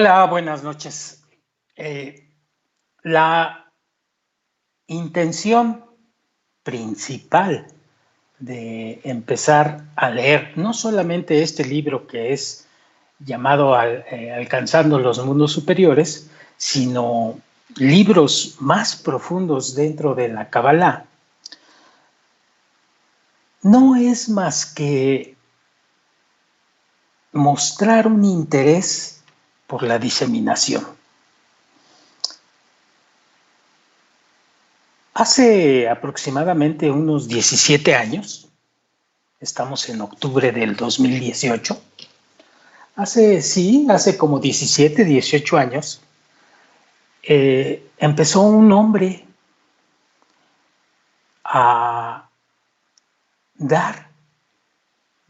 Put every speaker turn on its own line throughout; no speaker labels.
Hola, buenas noches. La intención principal de empezar a leer no solamente este libro que es llamado Alcanzando los Mundos Superiores, sino libros más profundos dentro de la Kabbalah, no es más que mostrar un interés por la diseminación. Hace aproximadamente unos 17 años, estamos en octubre del 2018, hace como 17, 18 años, empezó un hombre a dar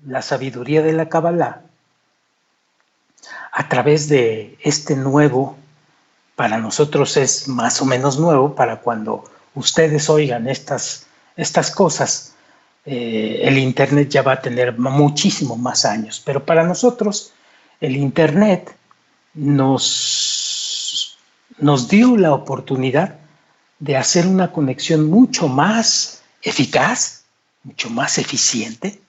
la sabiduría de la Kabbalah a través de este nuevo, para nosotros es más o menos nuevo, para cuando ustedes oigan estas cosas, el Internet ya va a tener muchísimo más años, pero para nosotros el Internet nos dio la oportunidad de hacer una conexión mucho más eficaz, mucho más eficiente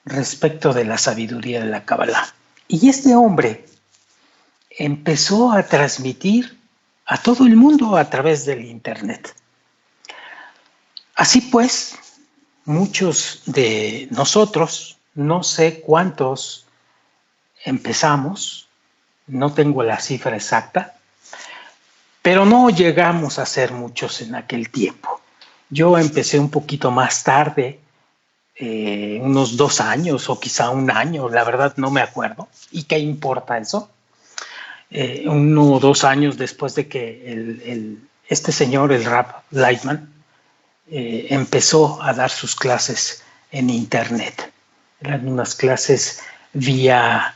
respecto de la sabiduría de la Kabbalah. Y este hombre empezó a transmitir a todo el mundo a través del Internet. Así pues, muchos de nosotros, no sé cuántos empezamos, no tengo la cifra exacta, pero no llegamos a ser muchos en aquel tiempo. Yo empecé un poquito más tarde, unos 2 años o quizá un año, la verdad no me acuerdo. ¿Y qué importa eso? 1 o 2 años después de que este señor, el Rab Lightman, empezó a dar sus clases en Internet. Eran unas clases vía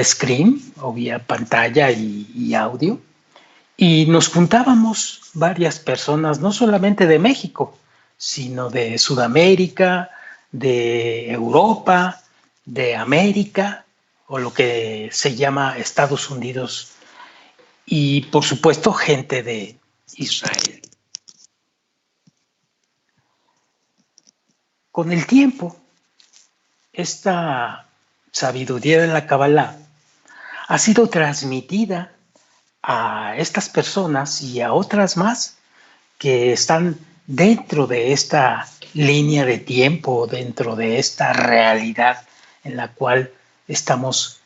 screen o vía pantalla y audio. Y nos juntábamos varias personas, no solamente de México, sino de Sudamérica, de Europa, de América, o lo que se llama Estados Unidos, y por supuesto gente de Israel. Con el tiempo, esta sabiduría de la Kabbalah ha sido transmitida a estas personas y a otras más que están dentro de esta línea de tiempo, dentro de esta realidad en la cual estamos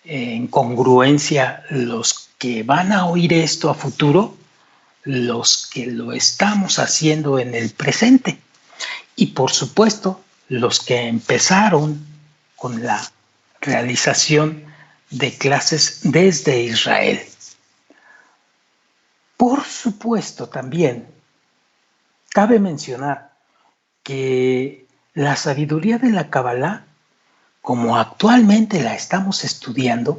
en congruencia los que van a oír esto a futuro, los que lo estamos haciendo en el presente y por supuesto los que empezaron con la realización de clases desde Israel. Por supuesto también cabe mencionar que la sabiduría de la Kabbalah, como actualmente la estamos estudiando,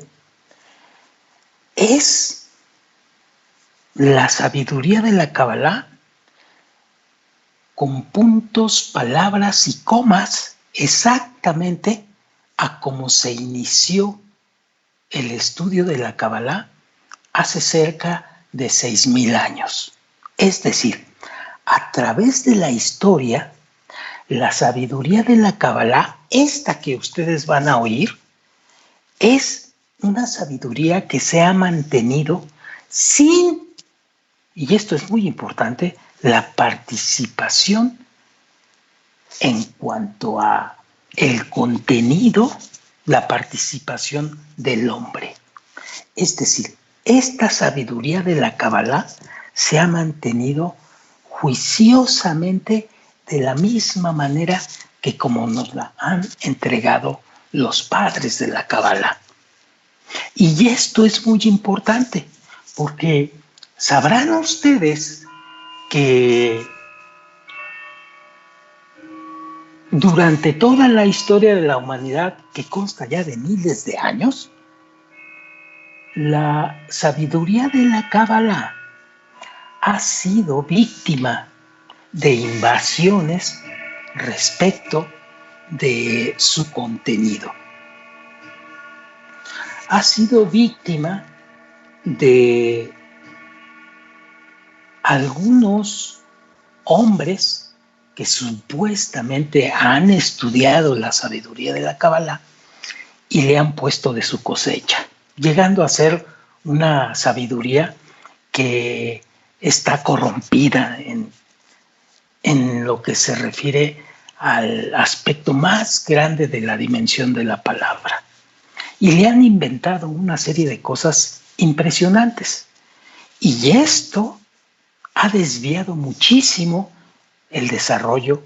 es la sabiduría de la Kabbalah con puntos, palabras y comas exactamente a como se inició el estudio de la Kabbalah hace cerca de 6,000 años. Es decir, a través de la historia, la sabiduría de la Kabbalah, esta que ustedes van a oír, es una sabiduría que se ha mantenido sin, y esto es muy importante, la participación en cuanto a el contenido, la participación del hombre. Es decir, esta sabiduría de la Kabbalah se ha mantenido juiciosamente de la misma manera que como nos la han entregado los padres de la Kabbalah. Y esto es muy importante porque sabrán ustedes que durante toda la historia de la humanidad, que consta ya de miles de años, la sabiduría de la Kabbalah ha sido víctima de invasiones respecto de su contenido. Ha sido víctima de algunos hombres que supuestamente han estudiado la sabiduría de la Cábala y le han puesto de su cosecha, llegando a ser una sabiduría que está corrompida en lo que se refiere al aspecto más grande de la dimensión de la palabra. Y le han inventado una serie de cosas impresionantes. Y esto ha desviado muchísimo el desarrollo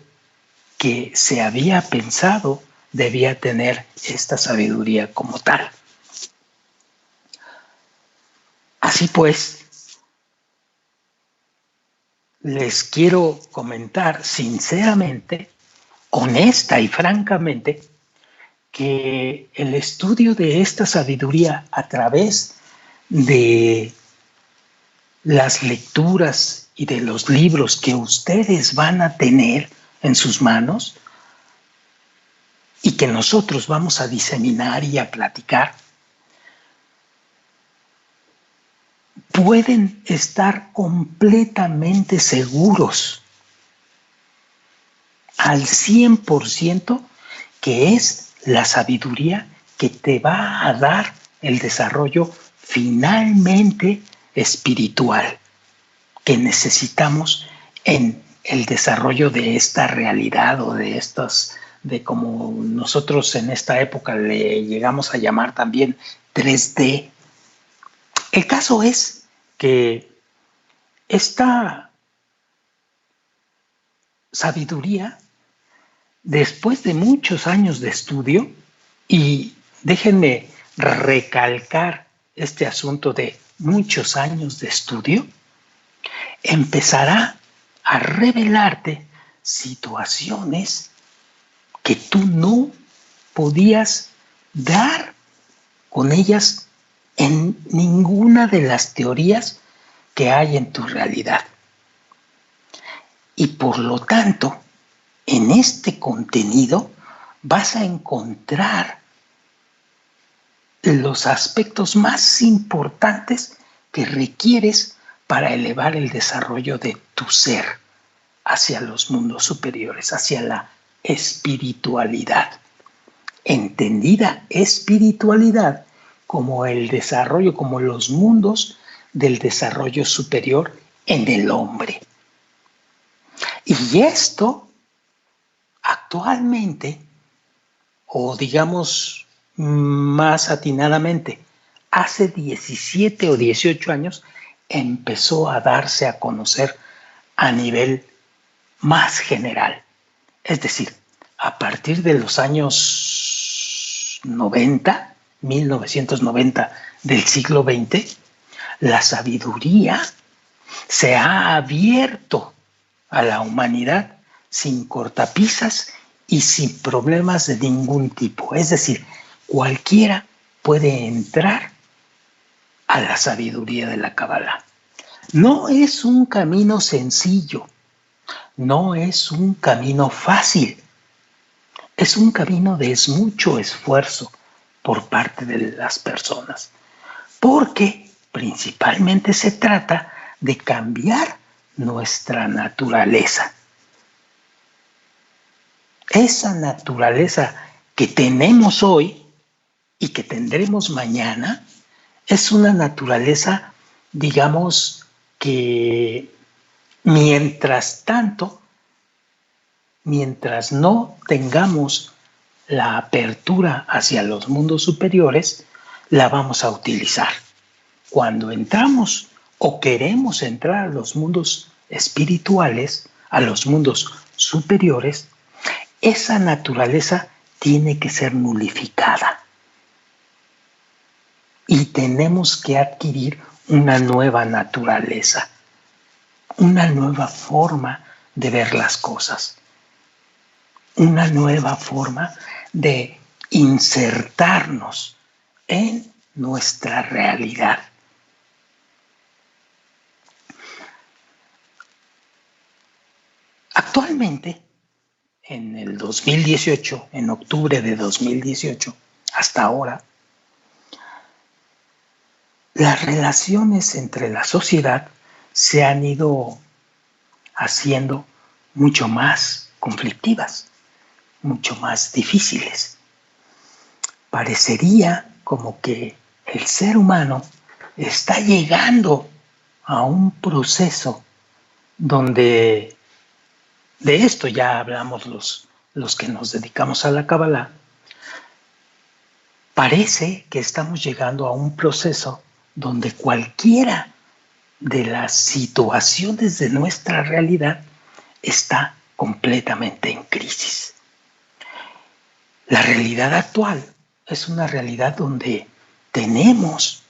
que se había pensado debía tener esta sabiduría como tal. Así pues, les quiero comentar sinceramente, honesta y francamente, que el estudio de esta sabiduría a través de las lecturas y de los libros que ustedes van a tener en sus manos y que nosotros vamos a diseminar y a platicar, pueden estar completamente seguros al 100% que es la sabiduría que te va a dar el desarrollo finalmente espiritual que necesitamos en el desarrollo de esta realidad o de estos, de como nosotros en esta época le llegamos a llamar también 3D. El caso es que esta sabiduría, después de muchos años de estudio, y déjenme recalcar este asunto de muchos años de estudio, empezará a revelarte situaciones que tú no podías dar con ellas en ninguna de las teorías que hay en tu realidad. Y por lo tanto, en este contenido vas a encontrar los aspectos más importantes que requieres para elevar el desarrollo de tu ser hacia los mundos superiores, hacia la espiritualidad. Entendida espiritualidad como el desarrollo, como los mundos del desarrollo superior en el hombre. Y esto actualmente, o digamos más atinadamente, hace 17 o 18 años empezó a darse a conocer a nivel más general. Es decir, a partir de los años 90, 1990 del siglo XX, la sabiduría se ha abierto a la humanidad sin cortapisas y sin problemas de ningún tipo. Es decir, cualquiera puede entrar a la sabiduría de la Cábala. No es un camino sencillo, no es un camino fácil, es un camino de mucho esfuerzo por parte de las personas, porque principalmente se trata de cambiar nuestra naturaleza. Esa naturaleza que tenemos hoy y que tendremos mañana es una naturaleza, digamos, que mientras tanto, mientras no tengamos la apertura hacia los mundos superiores, la vamos a utilizar. Cuando entramos o queremos entrar a los mundos espirituales, a los mundos superiores, esa naturaleza tiene que ser nulificada. Y tenemos que adquirir una nueva naturaleza, una nueva forma de ver las cosas, una nueva forma de insertarnos en nuestra realidad. Actualmente, en el 2018, en octubre de 2018, hasta ahora, las relaciones entre la sociedad se han ido haciendo mucho más conflictivas, mucho más difíciles. Parecería como que el ser humano está llegando a un proceso donde, de esto ya hablamos los que nos dedicamos a la Kabbalah, parece que estamos llegando a un proceso donde cualquiera de las situaciones de nuestra realidad está completamente en crisis. La realidad actual es una realidad donde tenemos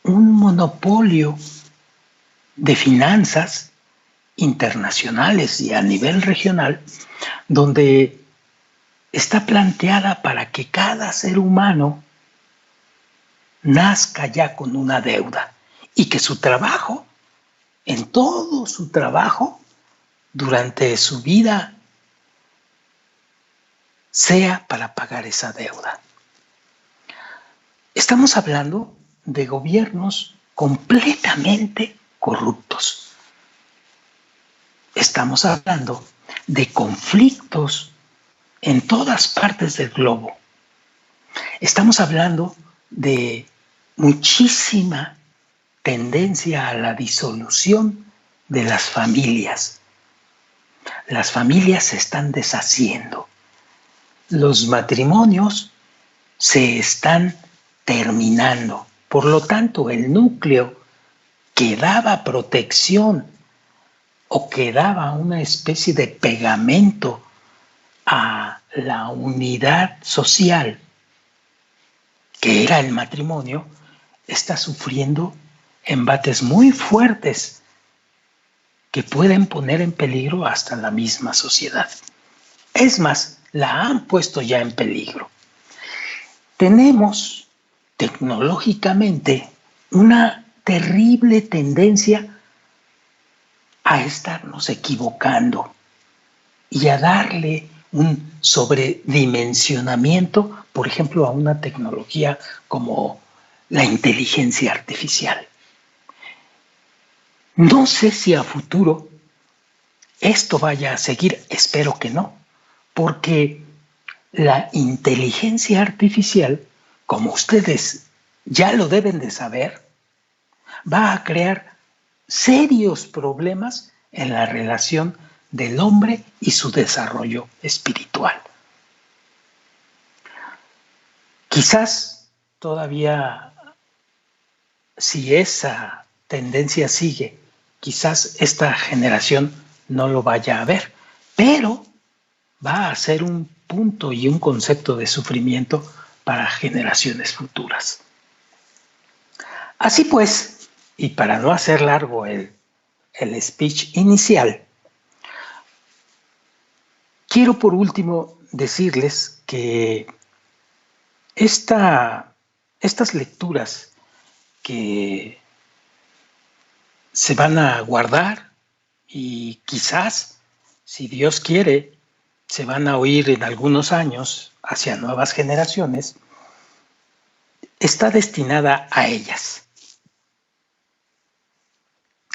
un monopolio de finanzas internacionales y a nivel regional, donde está planteada para que cada ser humano nazca ya con una deuda y que su trabajo, en todo su trabajo, durante su vida, sea para pagar esa deuda. Estamos hablando de gobiernos completamente corruptos. Estamos hablando de conflictos en todas partes del globo. Estamos hablando de muchísima tendencia a la disolución de las familias. Las familias se están deshaciendo. Los matrimonios se están terminando. Por lo tanto, el núcleo que daba protección o que daba una especie de pegamento a la unidad social, que era el matrimonio, está sufriendo embates muy fuertes que pueden poner en peligro hasta la misma sociedad. Es más, la han puesto ya en peligro. Tenemos tecnológicamente una terrible tendencia a estarnos equivocando y a darle un sobredimensionamiento, por ejemplo, a una tecnología como la inteligencia artificial. No sé si a futuro esto vaya a seguir, espero que no, porque la inteligencia artificial, como ustedes ya lo deben de saber, va a crear serios problemas en la relación del hombre y su desarrollo espiritual. Quizás todavía, si esa tendencia sigue, quizás esta generación no lo vaya a ver, pero va a ser un punto y un concepto de sufrimiento para generaciones futuras. Así pues, y para no hacer largo el speech inicial, quiero por último decirles que estas lecturas que se van a guardar y quizás, si Dios quiere, se van a oír en algunos años hacia nuevas generaciones, está destinada a ellas.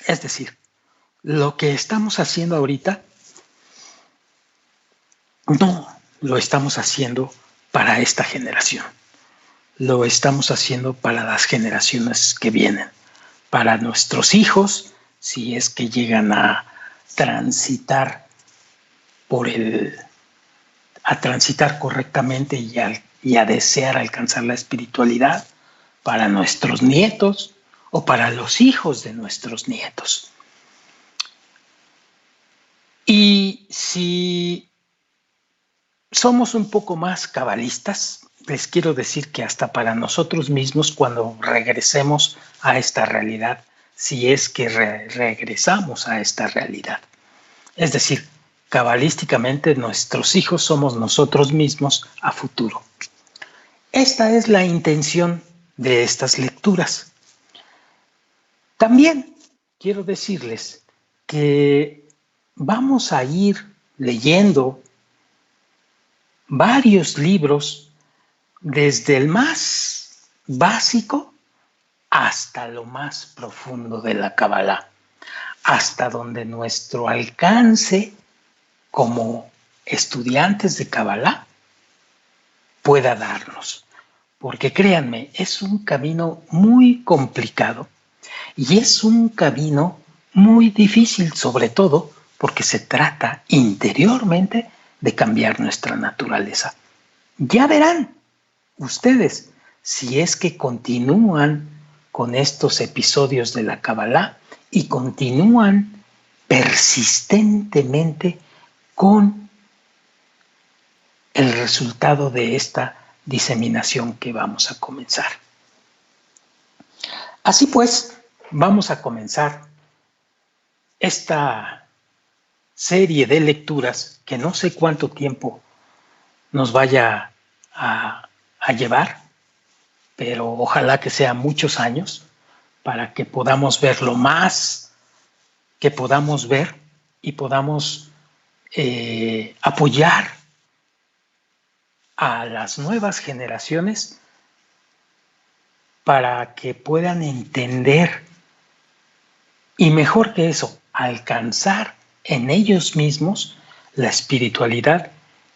Es decir, lo que estamos haciendo ahorita no lo estamos haciendo para esta generación. Lo estamos haciendo para las generaciones que vienen, para nuestros hijos, si es que llegan a transitar correctamente y a desear alcanzar la espiritualidad, para nuestros nietos o para los hijos de nuestros nietos. Y si somos un poco más cabalistas, les quiero decir que hasta para nosotros mismos, cuando regresemos a esta realidad, si es que regresamos a esta realidad, es decir, cabalísticamente nuestros hijos somos nosotros mismos a futuro. Esta es la intención de estas lecturas. También quiero decirles que vamos a ir leyendo varios libros, desde el más básico hasta lo más profundo de la Kabbalah, hasta donde nuestro alcance como estudiantes de Kabbalah pueda darnos. Porque créanme, es un camino muy complicado y es un camino muy difícil, sobre todo porque se trata interiormente de cambiar nuestra naturaleza. Ya verán ustedes, si es que continúan con estos episodios de la Kabbalah y continúan persistentemente con el resultado de esta diseminación que vamos a comenzar. Así pues, vamos a comenzar esta serie de lecturas que no sé cuánto tiempo nos vaya a llevar, pero ojalá que sea muchos años para que podamos ver lo más que podamos ver y podamos apoyar a las nuevas generaciones para que puedan entender y, mejor que eso, alcanzar en ellos mismos la espiritualidad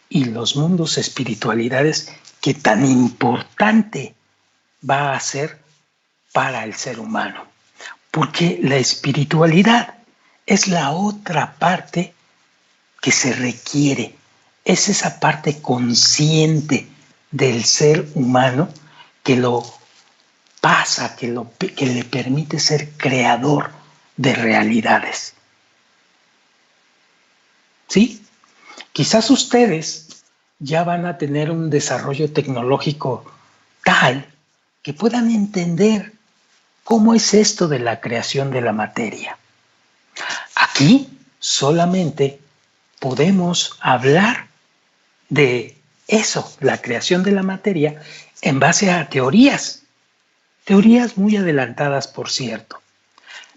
y los mundos espiritualidades que tan importante va a ser para el ser humano. Porque la espiritualidad es la otra parte que se requiere, es esa parte consciente del ser humano que lo pasa, que le permite ser creador de realidades. ¿Sí? Quizás ustedes ya van a tener un desarrollo tecnológico tal que puedan entender cómo es esto de la creación de la materia. Aquí solamente podemos hablar de eso, la creación de la materia, en base a teorías muy adelantadas, por cierto.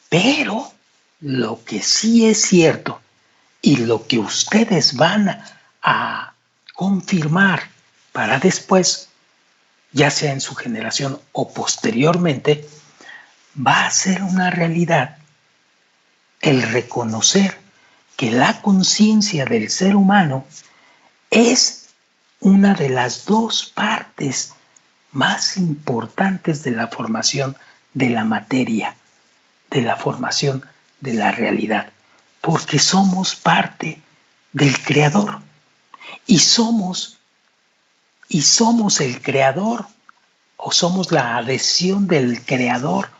Pero lo que sí es cierto y lo que ustedes van a confirmar para después, ya sea en su generación o posteriormente, va a ser una realidad el reconocer que la conciencia del ser humano es una de las dos partes más importantes de la formación de la materia, de la formación de la realidad, porque somos parte del Creador y somos el Creador o somos la adhesión del Creador.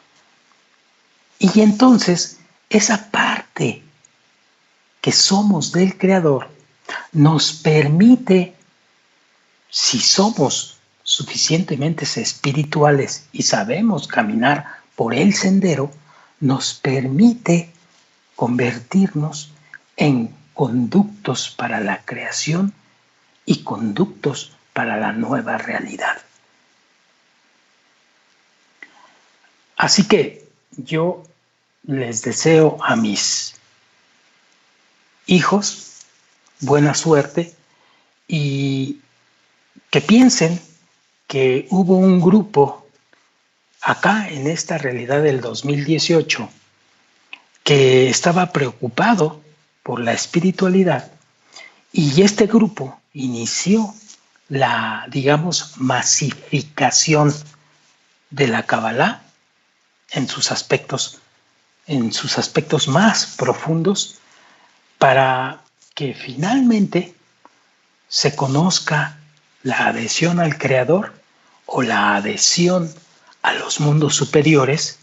Y entonces esa parte que somos del Creador nos permite, si somos suficientemente espirituales y sabemos caminar por el sendero, nos permite convertirnos en conductos para la creación y conductos para la nueva realidad. Así que yo les deseo a mis hijos buena suerte y que piensen que hubo un grupo acá en esta realidad del 2018 que estaba preocupado por la espiritualidad y este grupo inició la, digamos, masificación de la Kabbalah en sus aspectos más profundos para que finalmente se conozca la adhesión al Creador o la adhesión a los mundos superiores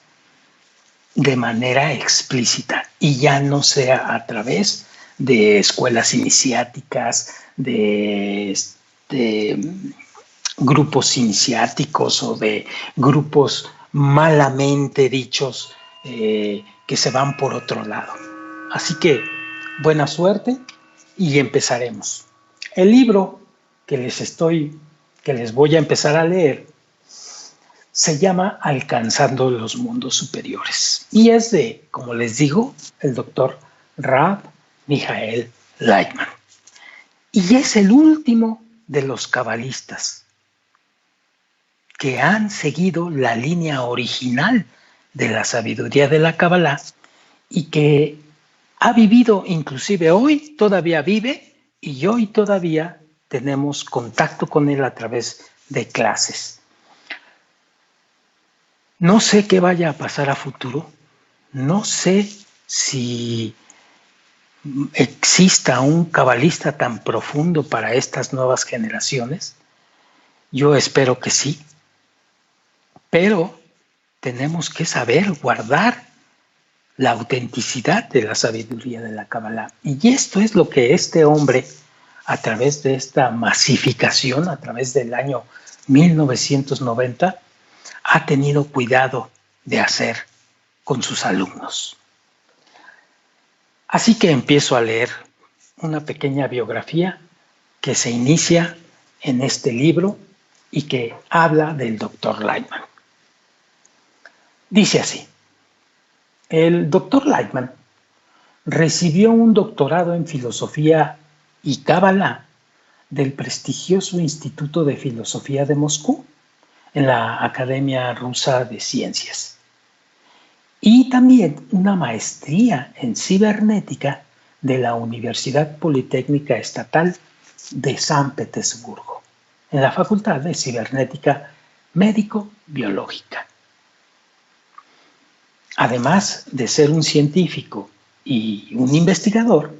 de manera explícita y ya no sea a través de escuelas iniciáticas, de grupos iniciáticos o de grupos malamente dichos que se van por otro lado. Así que buena suerte y empezaremos. El libro que les voy a empezar a leer se llama Alcanzando los Mundos Superiores y es de, como les digo, el doctor Rav Michael Lightman. Y es el último de los cabalistas. que han seguido la línea original de la sabiduría de la Kabbalah y que ha vivido, inclusive hoy todavía vive y hoy todavía tenemos contacto con él a través de clases. No sé qué vaya a pasar a futuro, no sé si exista un cabalista tan profundo para estas nuevas generaciones. Yo espero que sí, pero tenemos que saber guardar la autenticidad de la sabiduría de la Kabbalah. Y esto es lo que este hombre, a través de esta masificación, a través del año 1990, ha tenido cuidado de hacer con sus alumnos. Así que empiezo a leer una pequeña biografía que se inicia en este libro y que habla del Dr. Lightman. Dice así: el Dr. Lightman recibió un doctorado en filosofía y Kabbalah del prestigioso Instituto de Filosofía de Moscú en la Academia Rusa de Ciencias y también una maestría en cibernética de la Universidad Politécnica Estatal de San Petersburgo en la Facultad de Cibernética Médico-Biológica. Además de ser un científico y un investigador,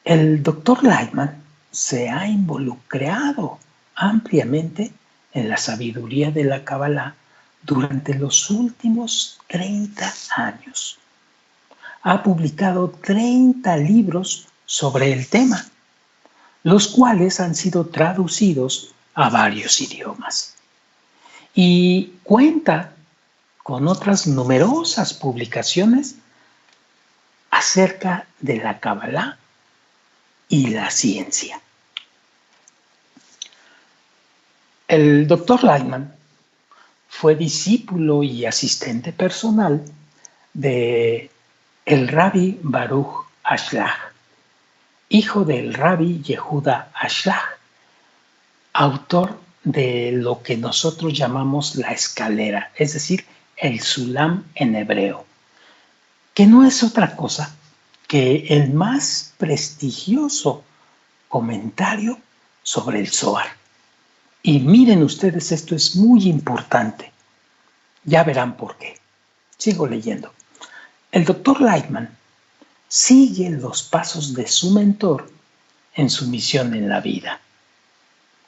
el Dr. Lightman se ha involucrado ampliamente en la sabiduría de la Kabbalah durante los últimos 30 años. Ha publicado 30 libros sobre el tema, los cuales han sido traducidos a varios idiomas. Y cuenta con otras numerosas publicaciones acerca de la Kabbalah y la ciencia. El Dr. Lightman fue discípulo y asistente personal de el Rabbi Baruch Ashlag, hijo del Rabbi Yehuda Ashlag, autor de lo que nosotros llamamos la escalera, es decir, el Sulam en hebreo, que no es otra cosa que el más prestigioso comentario sobre el Zohar. Y miren ustedes, esto es muy importante. Ya verán por qué. Sigo leyendo. El Dr. Lightman sigue los pasos de su mentor en su misión en la vida,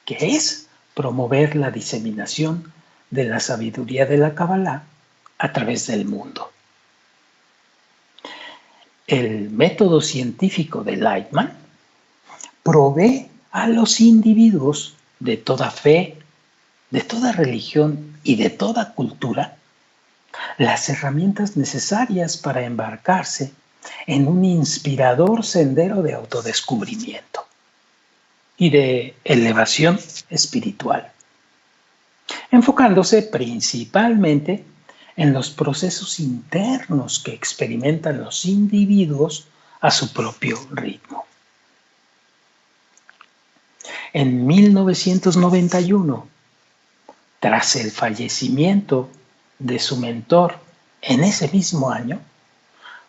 que es promover la diseminación de la sabiduría de la Kabbalah a través del mundo. El método científico de Lightman provee a los individuos de toda fe, de toda religión y de toda cultura las herramientas necesarias para embarcarse en un inspirador sendero de autodescubrimiento y de elevación espiritual, enfocándose principalmente en los procesos internos que experimentan los individuos a su propio ritmo. En 1991, tras el fallecimiento de su mentor en ese mismo año,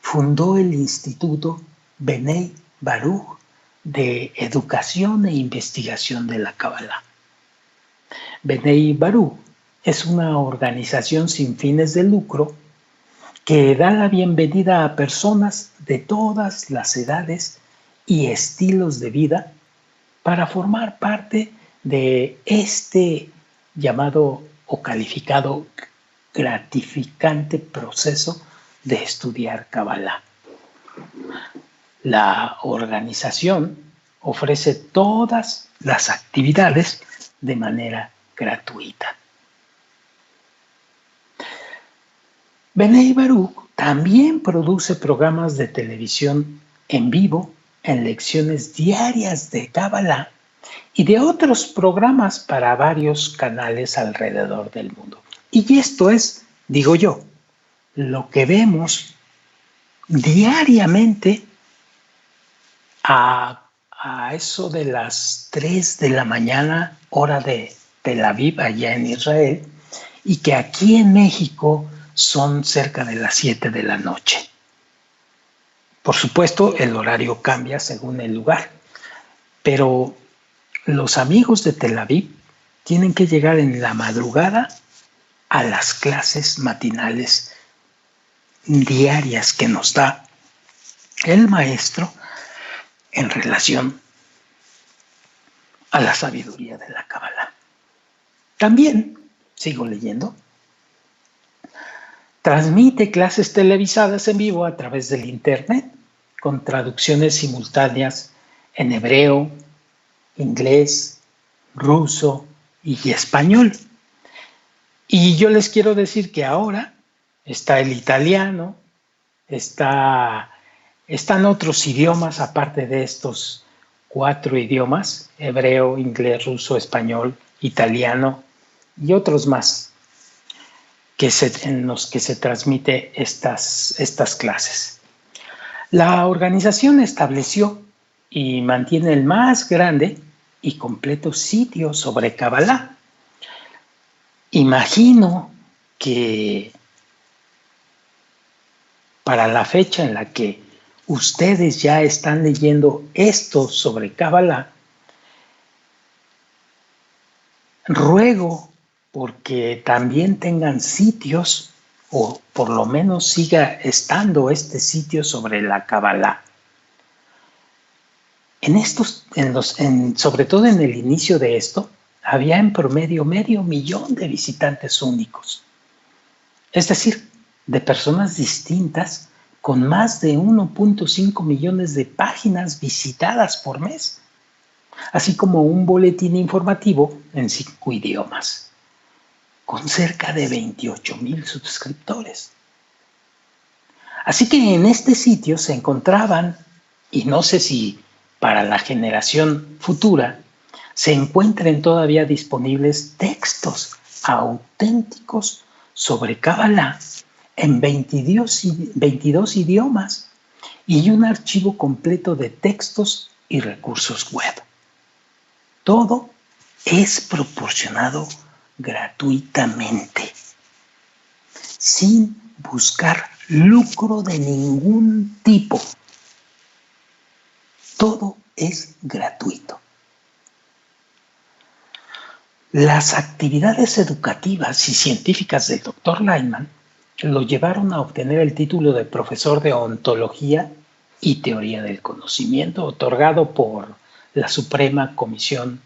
fundó el Instituto Bnei Baruch de Educación e Investigación de la Kabbalah. Bnei Baruch es una organización sin fines de lucro que da la bienvenida a personas de todas las edades y estilos de vida para formar parte de este llamado o calificado gratificante proceso de estudiar Kabbalah. La organización ofrece todas las actividades de manera gratuita. Bnei Baruch también produce programas de televisión en vivo en lecciones diarias de Kabbalah y de otros programas para varios canales alrededor del mundo. Y esto es, digo yo, lo que vemos diariamente a eso de las 3 de la mañana, hora de Tel Aviv, allá en Israel, y que aquí en México son cerca de las 7 de la noche. Por supuesto, el horario cambia según el lugar, pero los amigos de Tel Aviv tienen que llegar en la madrugada a las clases matinales diarias que nos da el maestro en relación a la sabiduría de la Kabbalah. También, sigo leyendo, transmite clases televisadas en vivo a través del Internet con traducciones simultáneas en hebreo, inglés, ruso y español. Y yo les quiero decir que ahora está el italiano, están otros idiomas aparte de estos 4 idiomas, hebreo, inglés, ruso, español, italiano y otros más en los que se transmite estas clases. La organización estableció y mantiene el más grande y completo sitio sobre Kabbalah. Imagino que para la fecha en la que ustedes ya están leyendo esto sobre Kabbalah, ruego porque también tengan sitios, o por lo menos siga estando este sitio sobre la Kabbalah. Sobre todo en el inicio de esto, había en promedio 500,000 de visitantes únicos. Es decir, de personas distintas con más de 1.5 millones de páginas visitadas por mes, así como un boletín informativo en 5 idiomas, con cerca de 28,000 suscriptores. Así que en este sitio se encontraban, y no sé si para la generación futura, se encuentren todavía disponibles textos auténticos sobre Kabbalah en 22 idiomas y un archivo completo de textos y recursos web. Todo es proporcionado gratuitamente, sin buscar lucro de ningún tipo. Todo es gratuito. Las actividades educativas y científicas del Dr. Lightman lo llevaron a obtener el título de profesor de ontología y teoría del conocimiento, otorgado por la Suprema Comisión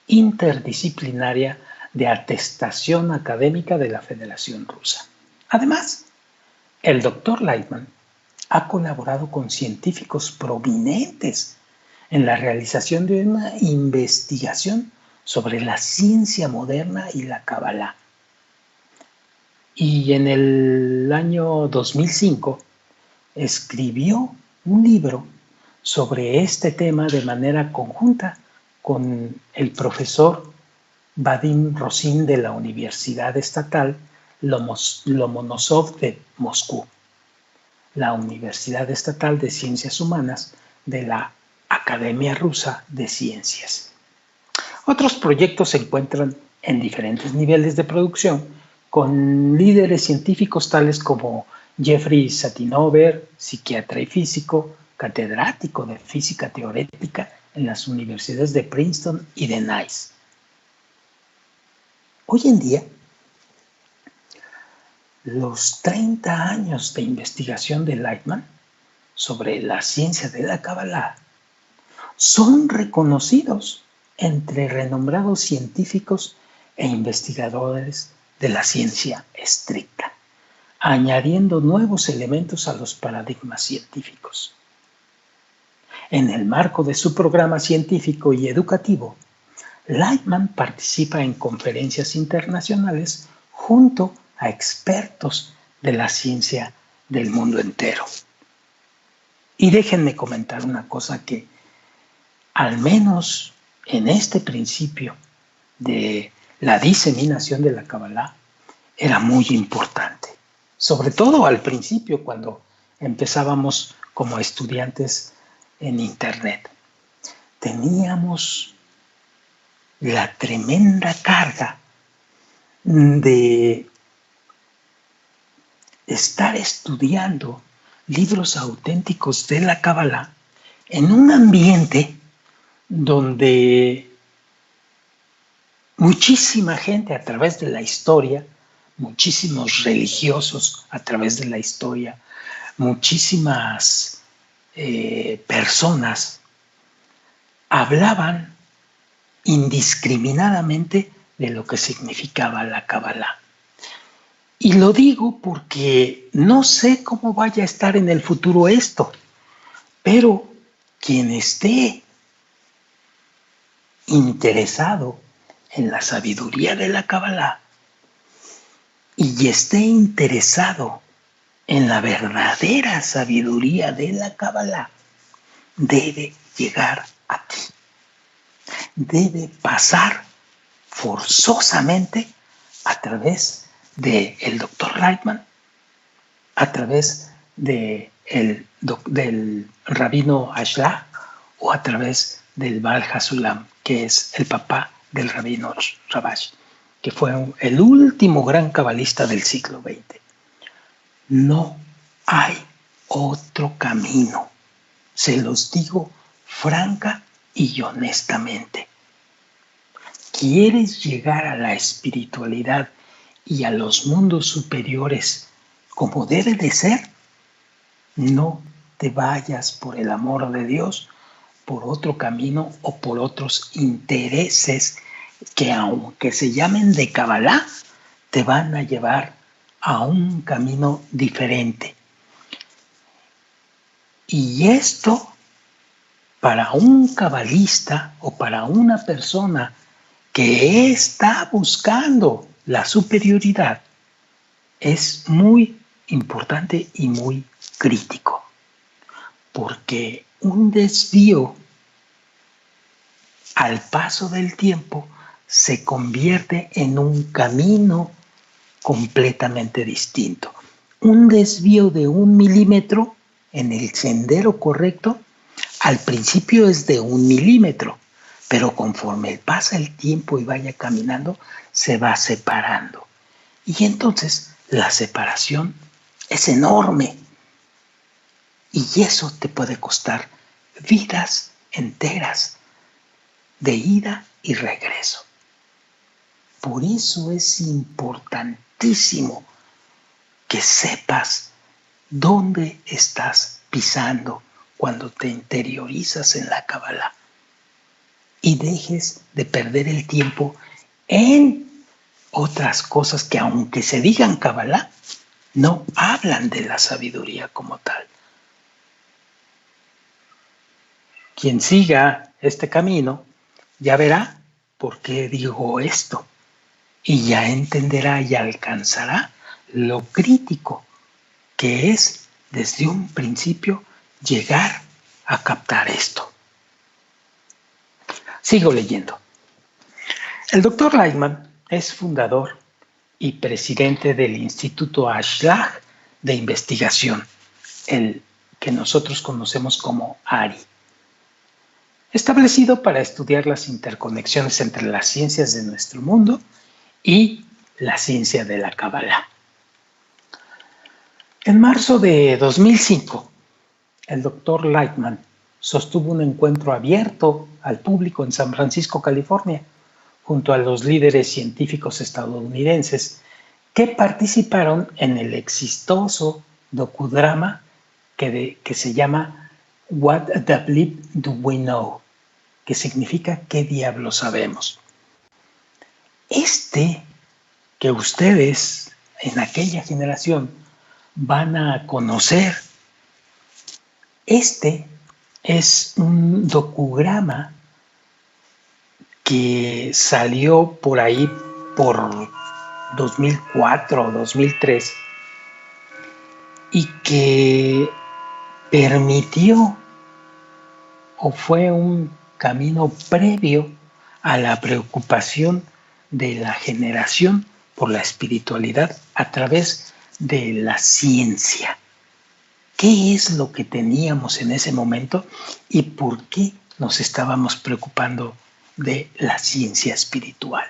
Interdisciplinaria de Atestación Académica de la Federación Rusa. Además, el Dr. Lightman ha colaborado con científicos prominentes en la realización de una investigación sobre la ciencia moderna y la Kabbalah. Y en el año 2005 escribió un libro sobre este tema de manera conjunta con el profesor Vadim Rosin de la Universidad Estatal Lomonosov de Moscú, la Universidad Estatal de Ciencias Humanas de la Academia Rusa de Ciencias. Otros proyectos se encuentran en diferentes niveles de producción con líderes científicos tales como Jeffrey Satinover, psiquiatra y físico, catedrático de física teórica en las universidades de Princeton y de Nice. Hoy en día, los 30 años de investigación de Lightman sobre la ciencia de la Kabbalah son reconocidos entre renombrados científicos e investigadores de la ciencia estricta, añadiendo nuevos elementos a los paradigmas científicos. En el marco de su programa científico y educativo, Lightman participa en conferencias internacionales junto a expertos de la ciencia del mundo entero. Y déjenme comentar una cosa que, al menos en este principio de la diseminación de la Kabbalah, era muy importante. Sobre todo al principio, cuando empezábamos como estudiantes en Internet. Teníamos la tremenda carga de estar estudiando libros auténticos de la Kabbalah en un ambiente donde muchísima gente a través de la historia, muchísimos religiosos a través de la historia, muchísimas personas hablaban indiscriminadamente de lo que significaba la Kabbalah. Y lo digo porque no sé cómo vaya a estar en el futuro esto, pero quien esté interesado en la sabiduría de la Kabbalah y esté interesado en la verdadera sabiduría de la Kabbalah, debe llegar aquí. Debe pasar forzosamente a través del Dr. Lightman, a través del rabino Ashlag o a través del Baal Hasulam, que es el papá del rabino Rabash, que fue el último gran cabalista del siglo XX. No hay otro camino. Se los digo franca y honestamente. ¿Quieres llegar a la espiritualidad y a los mundos superiores como debe de ser? No te vayas, por el amor de Dios, por otro camino o por otros intereses que, aunque se llamen de Kabbalah, te van a llevar a un camino diferente. Y esto, para un cabalista o para una persona que está buscando la superioridad, es muy importante y muy crítico, porque un desvío al paso del tiempo se convierte en un camino completamente distinto. Un desvío de 1 milímetro en el sendero correcto, al principio es de 1 milímetro, pero conforme pasa el tiempo y vaya caminando, se va separando. Y entonces la separación es enorme. Y eso te puede costar vidas enteras de ida y regreso. Por eso es importantísimo que sepas dónde estás pisando cuando te interiorizas en la Kabbalah y dejes de perder el tiempo en otras cosas que, aunque se digan Kabbalah, no hablan de la sabiduría como tal. Quien siga este camino ya verá por qué digo esto y ya entenderá y alcanzará lo crítico que es desde un principio llegar a captar esto. Sigo leyendo. El Dr. Lightman es fundador y presidente del Instituto Ashlag de Investigación, el que nosotros conocemos como ARI, establecido para estudiar las interconexiones entre las ciencias de nuestro mundo y la ciencia de la Kabbalah. En marzo de 2005, el Dr. Lightman sostuvo un encuentro abierto al público en San Francisco, California, junto a los líderes científicos estadounidenses que participaron en el exitoso docudrama que se llama What the Bleep Do We Know?, que significa ¿qué diablos sabemos? Que ustedes en aquella generación van a conocer, es un docudrama que salió por ahí por 2004 o 2003 y que permitió o fue un camino previo a la preocupación de la generación por la espiritualidad a través de la ciencia. ¿Qué es lo que teníamos en ese momento y por qué nos estábamos preocupando de la ciencia espiritual.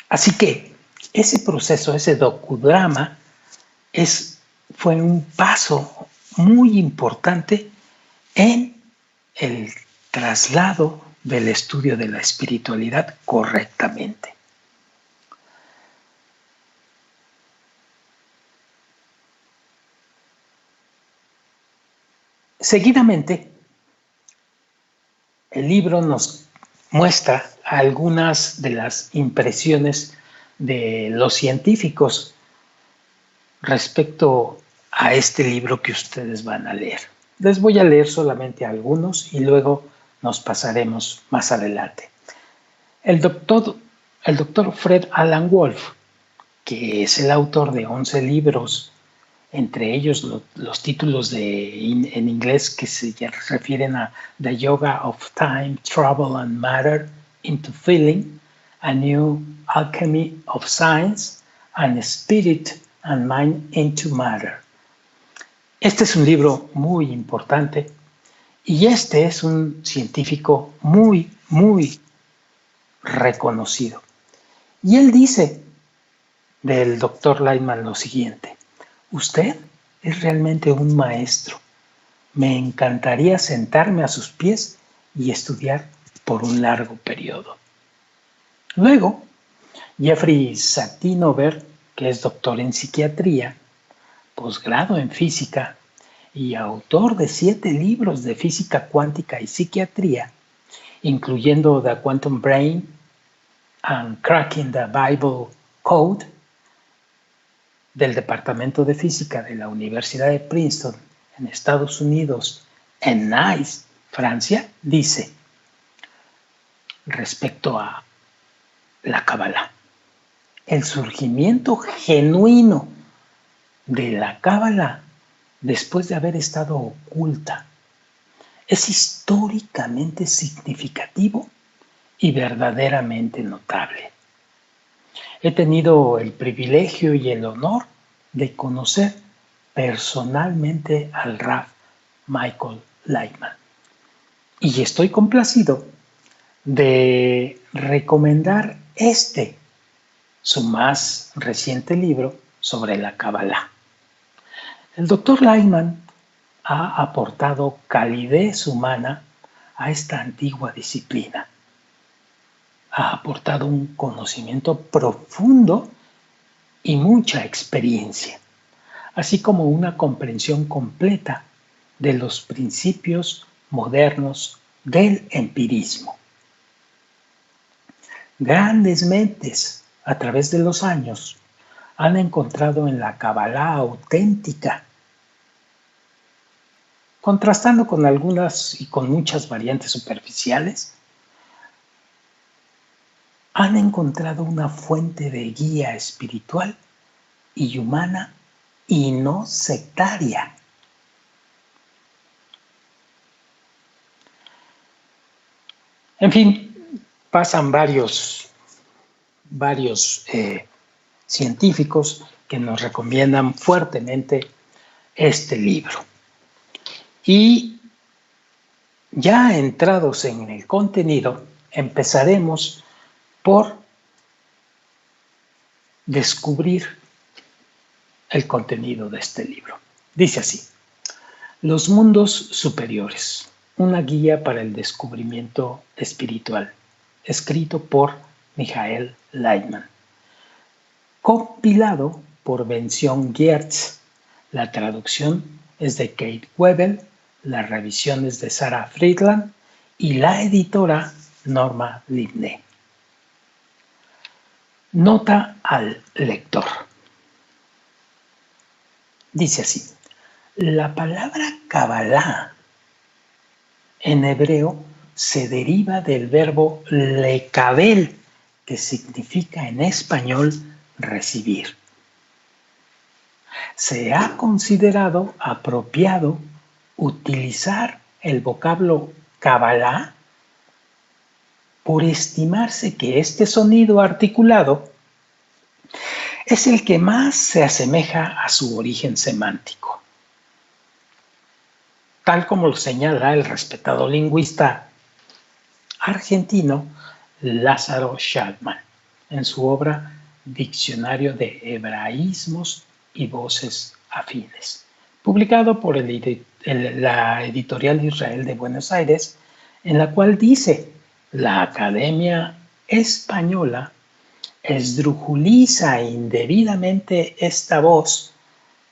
Así que ese proceso, ese docudrama, fue un paso muy importante en el traslado del estudio de la espiritualidad correctamente. Seguidamente, el libro nos muestra algunas de las impresiones de los científicos respecto a este libro que ustedes van a leer. Les voy a leer solamente algunos y luego nos pasaremos más adelante. El doctor Fred Alan Wolf, que es el autor de 11 libros, entre ellos los títulos en inglés que se refieren a The Yoga of Time, Trouble and Matter into Feeling, A New Alchemy of Science, and Spirit and Mind into Matter. Este es un libro muy importante y este es un científico muy, muy reconocido. Y él dice del doctor Lightman lo siguiente: usted es realmente un maestro. Me encantaría sentarme a sus pies y estudiar por un largo periodo. Luego, Jeffrey Satinover, que es doctor en psiquiatría, posgrado en física y autor de 7 libros de física cuántica y psiquiatría, incluyendo The Quantum Brain and Cracking the Bible Code, del Departamento de Física de la Universidad de Princeton en Estados Unidos, en Nice, Francia, dice respecto a la Kabbalah: el surgimiento genuino de la Kabbalah, después de haber estado oculta, es históricamente significativo y verdaderamente notable. He tenido el privilegio y el honor de conocer personalmente al Rav Michael Lightman y estoy complacido de recomendar su más reciente libro sobre la Kabbalah. El Dr. Lightman ha aportado calidez humana a esta antigua disciplina. Ha aportado un conocimiento profundo y mucha experiencia, así como una comprensión completa de los principios modernos del empirismo. Grandes mentes a través de los años han encontrado en la Kabbalah auténtica, contrastando con algunas y con muchas variantes superficiales, han encontrado una fuente de guía espiritual y humana y no sectaria. En fin, pasan varios científicos que nos recomiendan fuertemente este libro. Y ya entrados en el contenido, empezaremos por descubrir el contenido de este libro. Dice así: Los mundos superiores, una guía para el descubrimiento espiritual, escrito por Michael Lightman, compilado por Benzion Geertz. La traducción es de Kate Webel, la revisión es de Sarah Friedland y la editora Norma Libné. Nota al lector. Dice así: la palabra Kabbalah en hebreo se deriva del verbo lekabel, que significa en español recibir. Se ha considerado apropiado utilizar el vocablo Kabbalah por estimarse que este sonido articulado es el que más se asemeja a su origen semántico. Tal como lo señala el respetado lingüista argentino Lázaro Schallman en su obra Diccionario de Hebraísmos y Voces Afines, publicado por la Editorial Israel de Buenos Aires, en la cual dice: la Academia Española esdrujuliza indebidamente esta voz,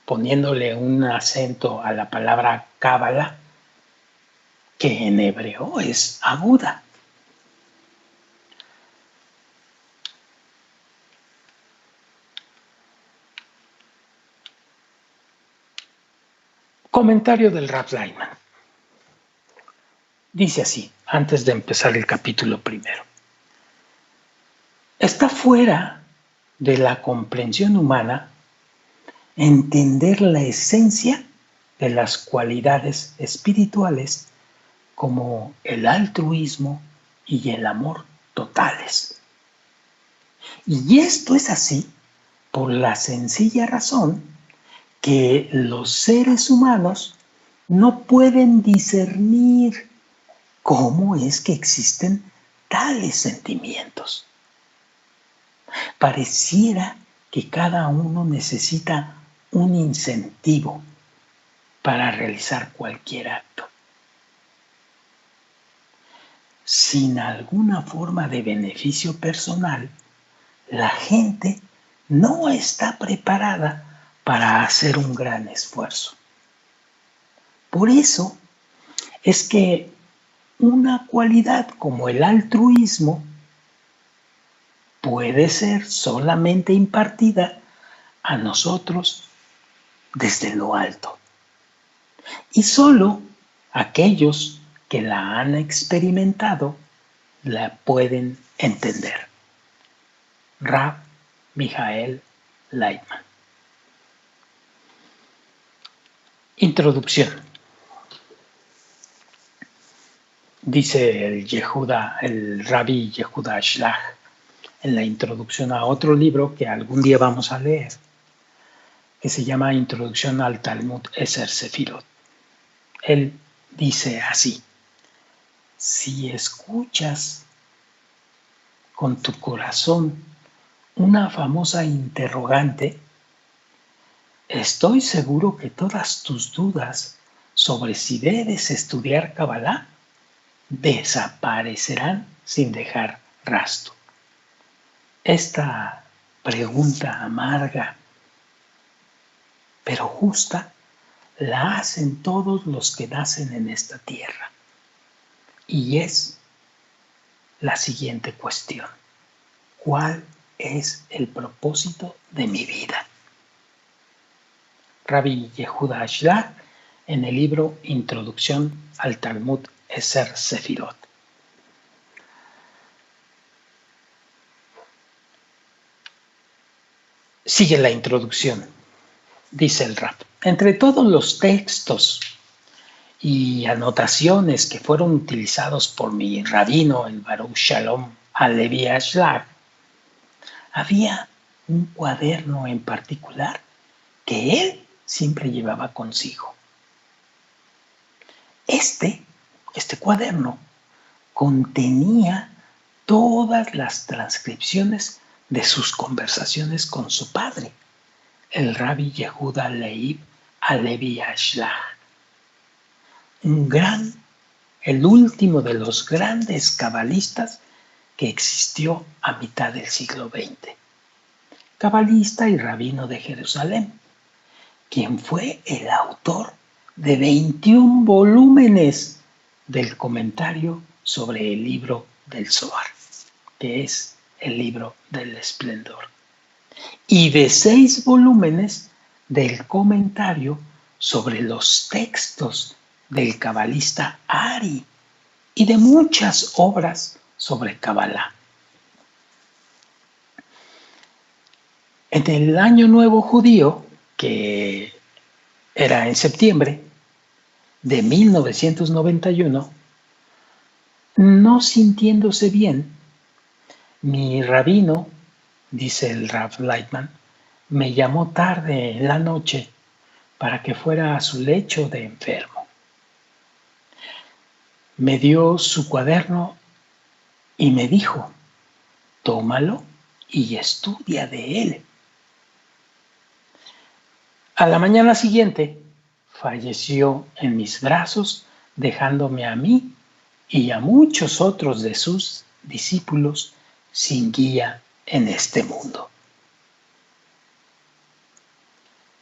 poniéndole un acento a la palabra cábala, que en hebreo es aguda. Comentario del Rav Lightman. Dice así, antes de empezar el capítulo primero: está fuera de la comprensión humana entender la esencia de las cualidades espirituales como el altruismo y el amor totales. Y esto es así por la sencilla razón que los seres humanos no pueden discernir cómo es que existen tales sentimientos. Pareciera que cada uno necesita un incentivo para realizar cualquier acto. Sin alguna forma de beneficio personal, la gente no está preparada para hacer un gran esfuerzo. Por eso es que una cualidad como el altruismo puede ser solamente impartida a nosotros desde lo alto. Y solo aquellos que la han experimentado la pueden entender. Rav Mijael Lightman. Introducción. Dice el Rabbi Yehuda Ashlag en la introducción a otro libro que algún día vamos a leer, que se llama Introducción al Talmud Eser Sefirot. Él dice así: si escuchas con tu corazón una famosa interrogante, estoy seguro que todas tus dudas sobre si debes estudiar Kabbalah desaparecerán sin dejar rastro. Esta pregunta amarga pero justa la hacen todos los que nacen en esta tierra. Y es la siguiente cuestión: ¿cuál es el propósito de mi vida? Rabbi Yehuda Ashlag en el libro Introducción al Talmud Eser Sefirot. Sigue la introducción. Dice el Rab: entre todos los textos y anotaciones que fueron utilizados por mi rabino, el Baruch Shalom Alevi Ashlag, había un cuaderno en particular que él siempre llevaba consigo. Este cuaderno contenía todas las transcripciones de sus conversaciones con su padre, el Rabbi Yehuda Leib Alevi Ashlag, el último de los grandes cabalistas que existió a mitad del siglo XX, cabalista y rabino de Jerusalén, quien fue el autor de 21 volúmenes del comentario sobre el libro del Zohar, que es el libro del esplendor, y de 6 volúmenes del comentario sobre los textos del cabalista Ari y de muchas obras sobre Kabbalah. En el Año Nuevo Judío, que era en septiembre de 1991, no sintiéndose bien, mi rabino, dice el Rav Lightman, me llamó tarde en la noche para que fuera a su lecho de enfermo. Me dio su cuaderno y me dijo: tómalo y estudia de él. A la mañana siguiente falleció en mis brazos, dejándome a mí y a muchos otros de sus discípulos sin guía en este mundo.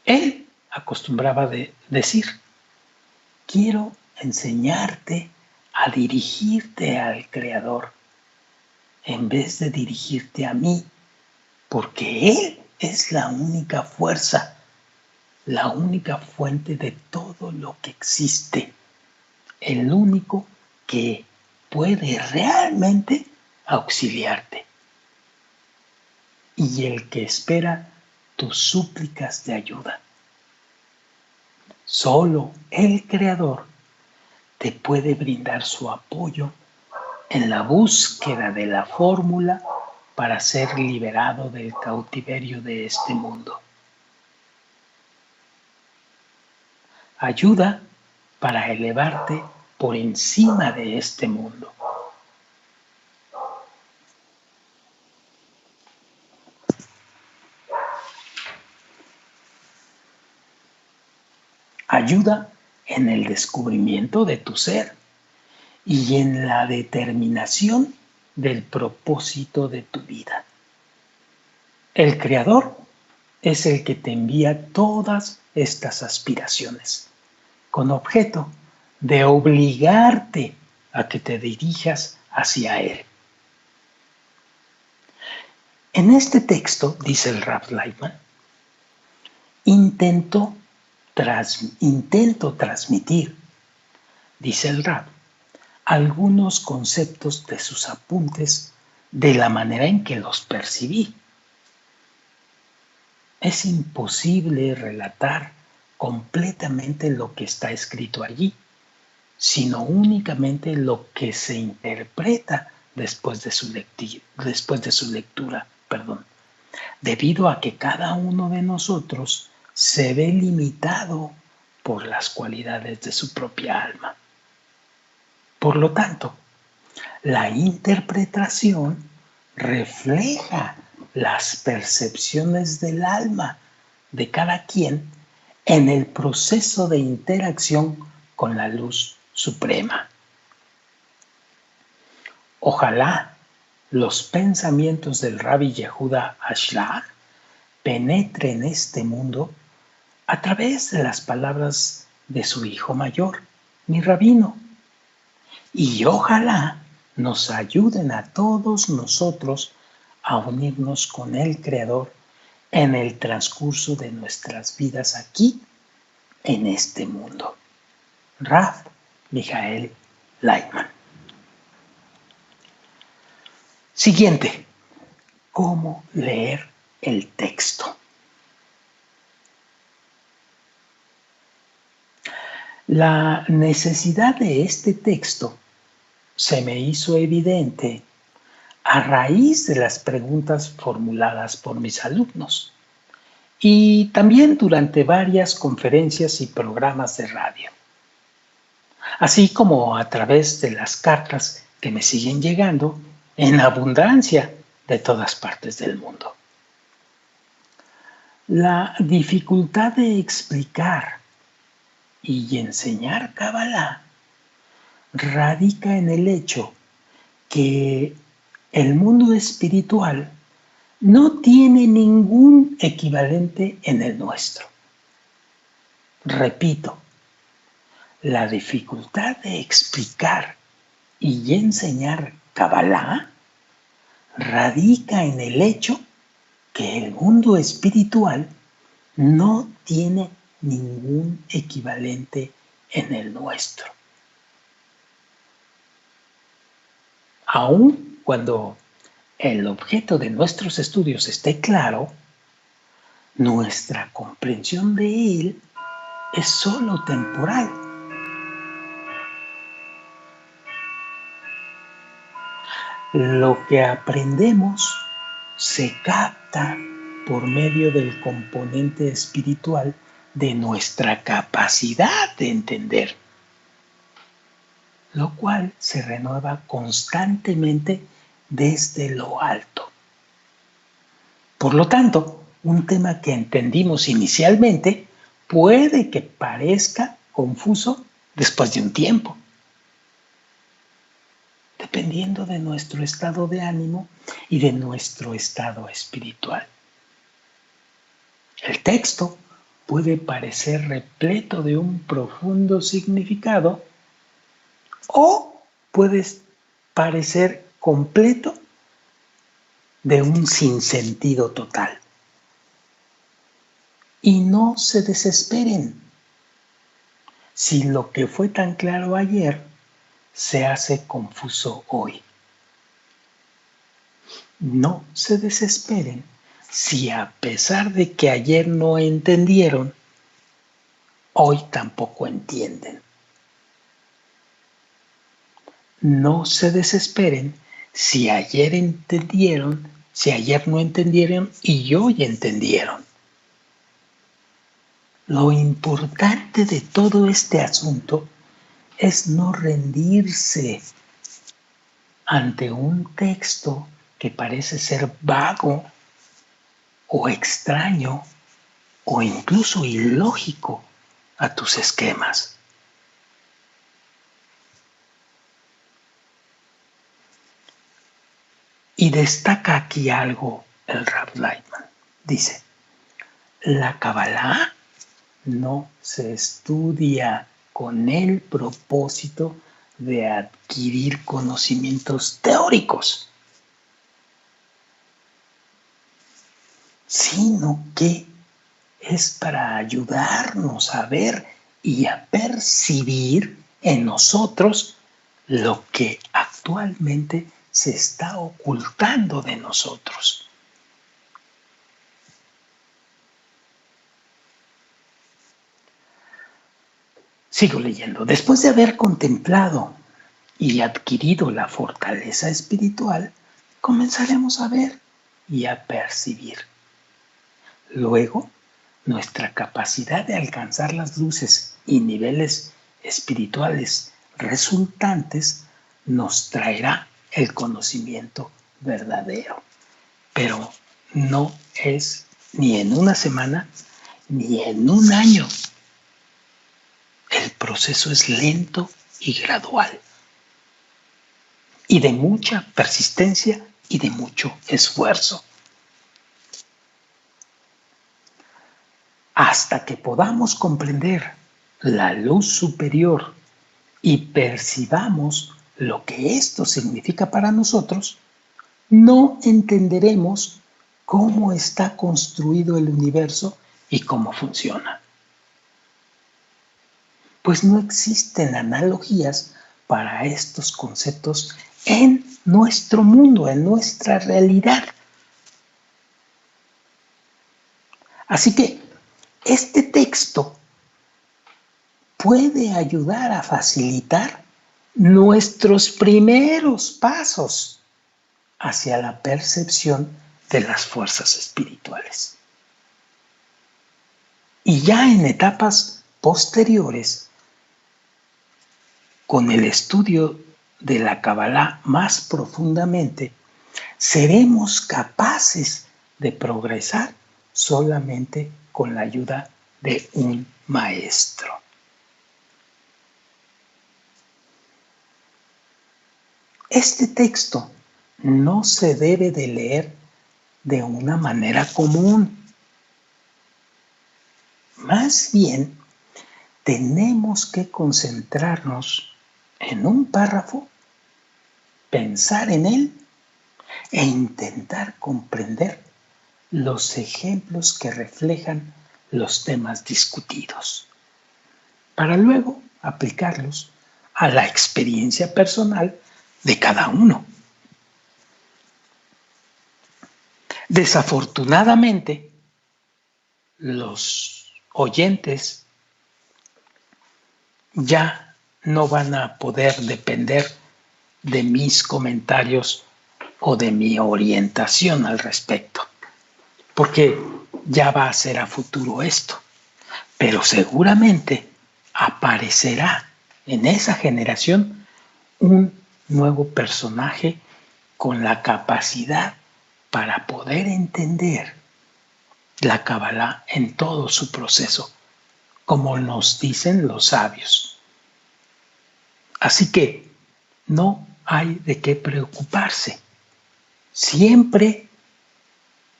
Él acostumbraba decir: quiero enseñarte a dirigirte al Creador en vez de dirigirte a mí, porque Él es la única fuerza, la única fuente de todo lo que existe, el único que puede realmente auxiliarte y el que espera tus súplicas de ayuda. Solo el Creador te puede brindar su apoyo en la búsqueda de la fórmula para ser liberado del cautiverio de este mundo. Ayuda para elevarte por encima de este mundo. Ayuda en el descubrimiento de tu ser y en la determinación del propósito de tu vida. El Creador es el que te envía todas estas aspiraciones, con objeto de obligarte a que te dirijas hacia Él. En este texto, dice el Rav Lightman, intento transmitir, dice el Rav, algunos conceptos de sus apuntes de la manera en que los percibí. Es imposible relatar completamente lo que está escrito allí, sino únicamente lo que se interpreta después de su lectura, debido a que cada uno de nosotros se ve limitado por las cualidades de su propia alma. Por lo tanto, la interpretación refleja las percepciones del alma de cada quien en el proceso de interacción con la luz suprema. Ojalá los pensamientos del Rabbi Yehuda Ashlag penetren este mundo a través de las palabras de su hijo mayor, mi rabino, y ojalá nos ayuden a todos nosotros a unirnos con el Creador en el transcurso de nuestras vidas aquí, en este mundo. Rav Michael Lightman. Siguiente, ¿cómo leer el texto? La necesidad de este texto se me hizo evidente a raíz de las preguntas formuladas por mis alumnos y también durante varias conferencias y programas de radio, así como a través de las cartas que me siguen llegando en abundancia de todas partes del mundo. La dificultad de explicar y enseñar Kabbalah radica en el hecho que el mundo espiritual no tiene ningún equivalente en el nuestro. Repito, la dificultad de explicar y enseñar Kabbalah radica en el hecho que el mundo espiritual no tiene ningún equivalente en el nuestro. Aun cuando el objeto de nuestros estudios esté claro, nuestra comprensión de él es solo temporal. Lo que aprendemos se capta por medio del componente espiritual de nuestra capacidad de entender, lo cual se renueva constantemente desde lo alto. Por lo tanto, un tema que entendimos inicialmente puede que parezca confuso después de un tiempo, dependiendo de nuestro estado de ánimo y de nuestro estado espiritual. El texto puede parecer repleto de un profundo significado o puede parecer completo de un sinsentido total. Y no se desesperen si lo que fue tan claro ayer se hace confuso hoy. No se desesperen si a pesar de que ayer no entendieron, hoy tampoco entienden. No se desesperen si ayer entendieron, si ayer no entendieron y hoy entendieron. Lo importante de todo este asunto es no rendirse ante un texto que parece ser vago o extraño o incluso ilógico a tus esquemas. Y destaca aquí algo el Rav Lightman. Dice, la Kabbalah no se estudia con el propósito de adquirir conocimientos teóricos, sino que es para ayudarnos a ver y a percibir en nosotros lo que actualmente se está ocultando de nosotros. Sigo leyendo. Después de haber contemplado y adquirido la fortaleza espiritual, comenzaremos a ver y a percibir. Luego, nuestra capacidad de alcanzar las luces y niveles espirituales resultantes nos traerá el conocimiento verdadero. Pero no es ni en una semana ni en un año. El proceso es lento y gradual, y de mucha persistencia y de mucho esfuerzo. Hasta que podamos comprender la luz superior y percibamos lo que esto significa para nosotros, no entenderemos cómo está construido el universo y cómo funciona. Pues no existen analogías para estos conceptos en nuestro mundo, en nuestra realidad. Así que este texto puede ayudar a facilitar nuestros primeros pasos hacia la percepción de las fuerzas espirituales. Y ya en etapas posteriores, con el estudio de la Kabbalah más profundamente, seremos capaces de progresar solamente con la ayuda de un maestro. Este texto no se debe de leer de una manera común. Más bien, tenemos que concentrarnos en un párrafo, pensar en él e intentar comprender los ejemplos que reflejan los temas discutidos, para luego aplicarlos a la experiencia personal de cada uno. Desafortunadamente, los oyentes ya no van a poder depender de mis comentarios o de mi orientación al respecto, porque ya va a ser a futuro esto, pero seguramente aparecerá en esa generación un nuevo personaje con la capacidad para poder entender la Kabbalah en todo su proceso, como nos dicen los sabios. Así que no hay de qué preocuparse. Siempre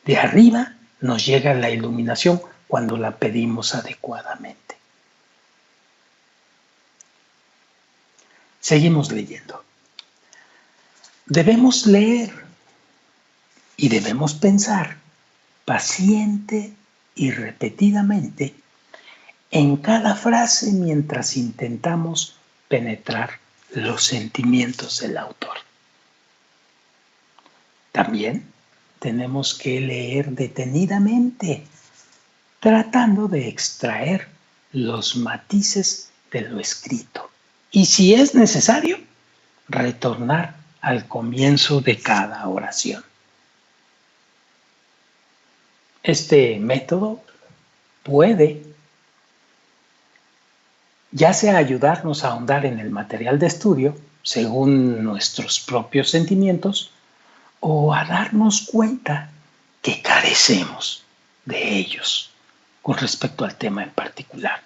de arriba nos llega la iluminación cuando la pedimos adecuadamente. Seguimos leyendo. Debemos leer y debemos pensar paciente y repetidamente en cada frase mientras intentamos penetrar los sentimientos del autor. También tenemos que leer detenidamente, tratando de extraer los matices de lo escrito. Y si es necesario, retornar al comienzo de cada oración. Este método puede ya sea ayudarnos a ahondar en el material de estudio según nuestros propios sentimientos o a darnos cuenta que carecemos de ellos con respecto al tema en particular.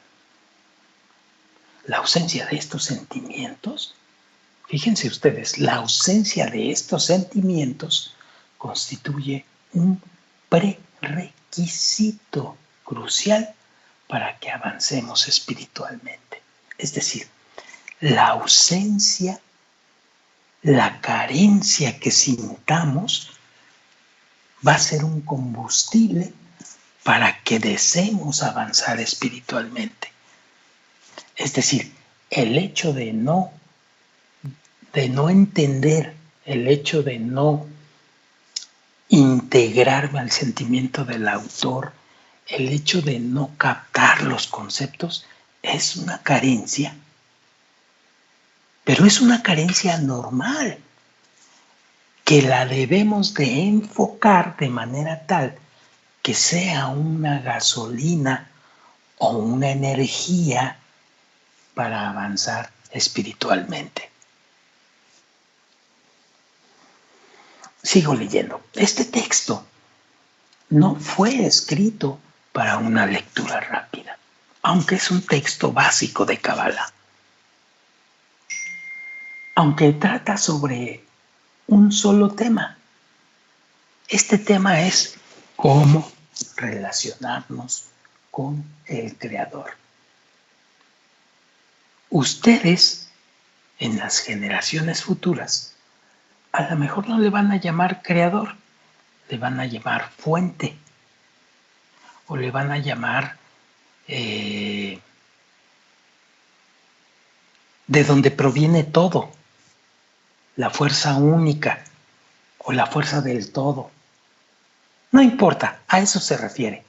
La ausencia de estos sentimientos, fíjense ustedes, la ausencia de estos sentimientos constituye un prerequisito crucial para que avancemos espiritualmente. Es decir, la ausencia, la carencia que sintamos va a ser un combustible para que deseemos avanzar espiritualmente. Es decir, el hecho de no entender, el hecho de no integrarme al sentimiento del autor, el hecho de no captar los conceptos, es una carencia. Pero es una carencia normal, que la debemos de enfocar de manera tal que sea una gasolina o una energía para avanzar espiritualmente. Sigo leyendo. Este texto no fue escrito para una lectura rápida, aunque es un texto básico de Kabbalah. Aunque trata sobre un solo tema. Este tema es cómo relacionarnos con el Creador. Ustedes, en las generaciones futuras, a lo mejor no le van a llamar Creador, le van a llamar fuente, o le van a llamar de donde proviene todo, la fuerza única o la fuerza del todo. No importa, a eso se refiere,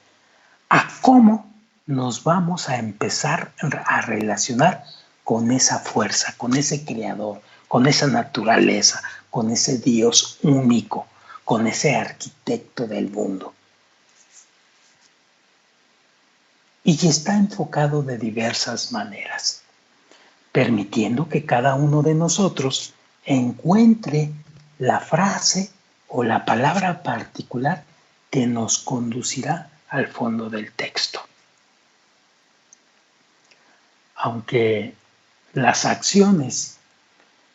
a cómo nos vamos a empezar a relacionar con esa fuerza, con ese creador, con esa naturaleza, con ese Dios único, con ese arquitecto del mundo. Y está enfocado de diversas maneras, permitiendo que cada uno de nosotros encuentre la frase o la palabra particular que nos conducirá al fondo del texto. Aunque las acciones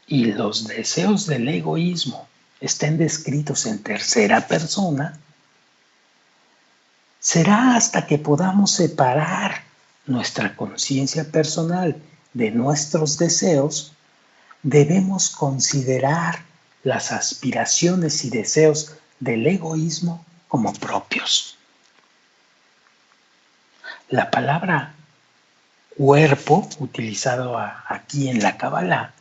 y los deseos del egoísmo estén descritos en tercera persona, será hasta que podamos separar nuestra conciencia personal de nuestros deseos, debemos considerar las aspiraciones y deseos del egoísmo como propios. La palabra cuerpo, utilizado aquí en la Kabbalah,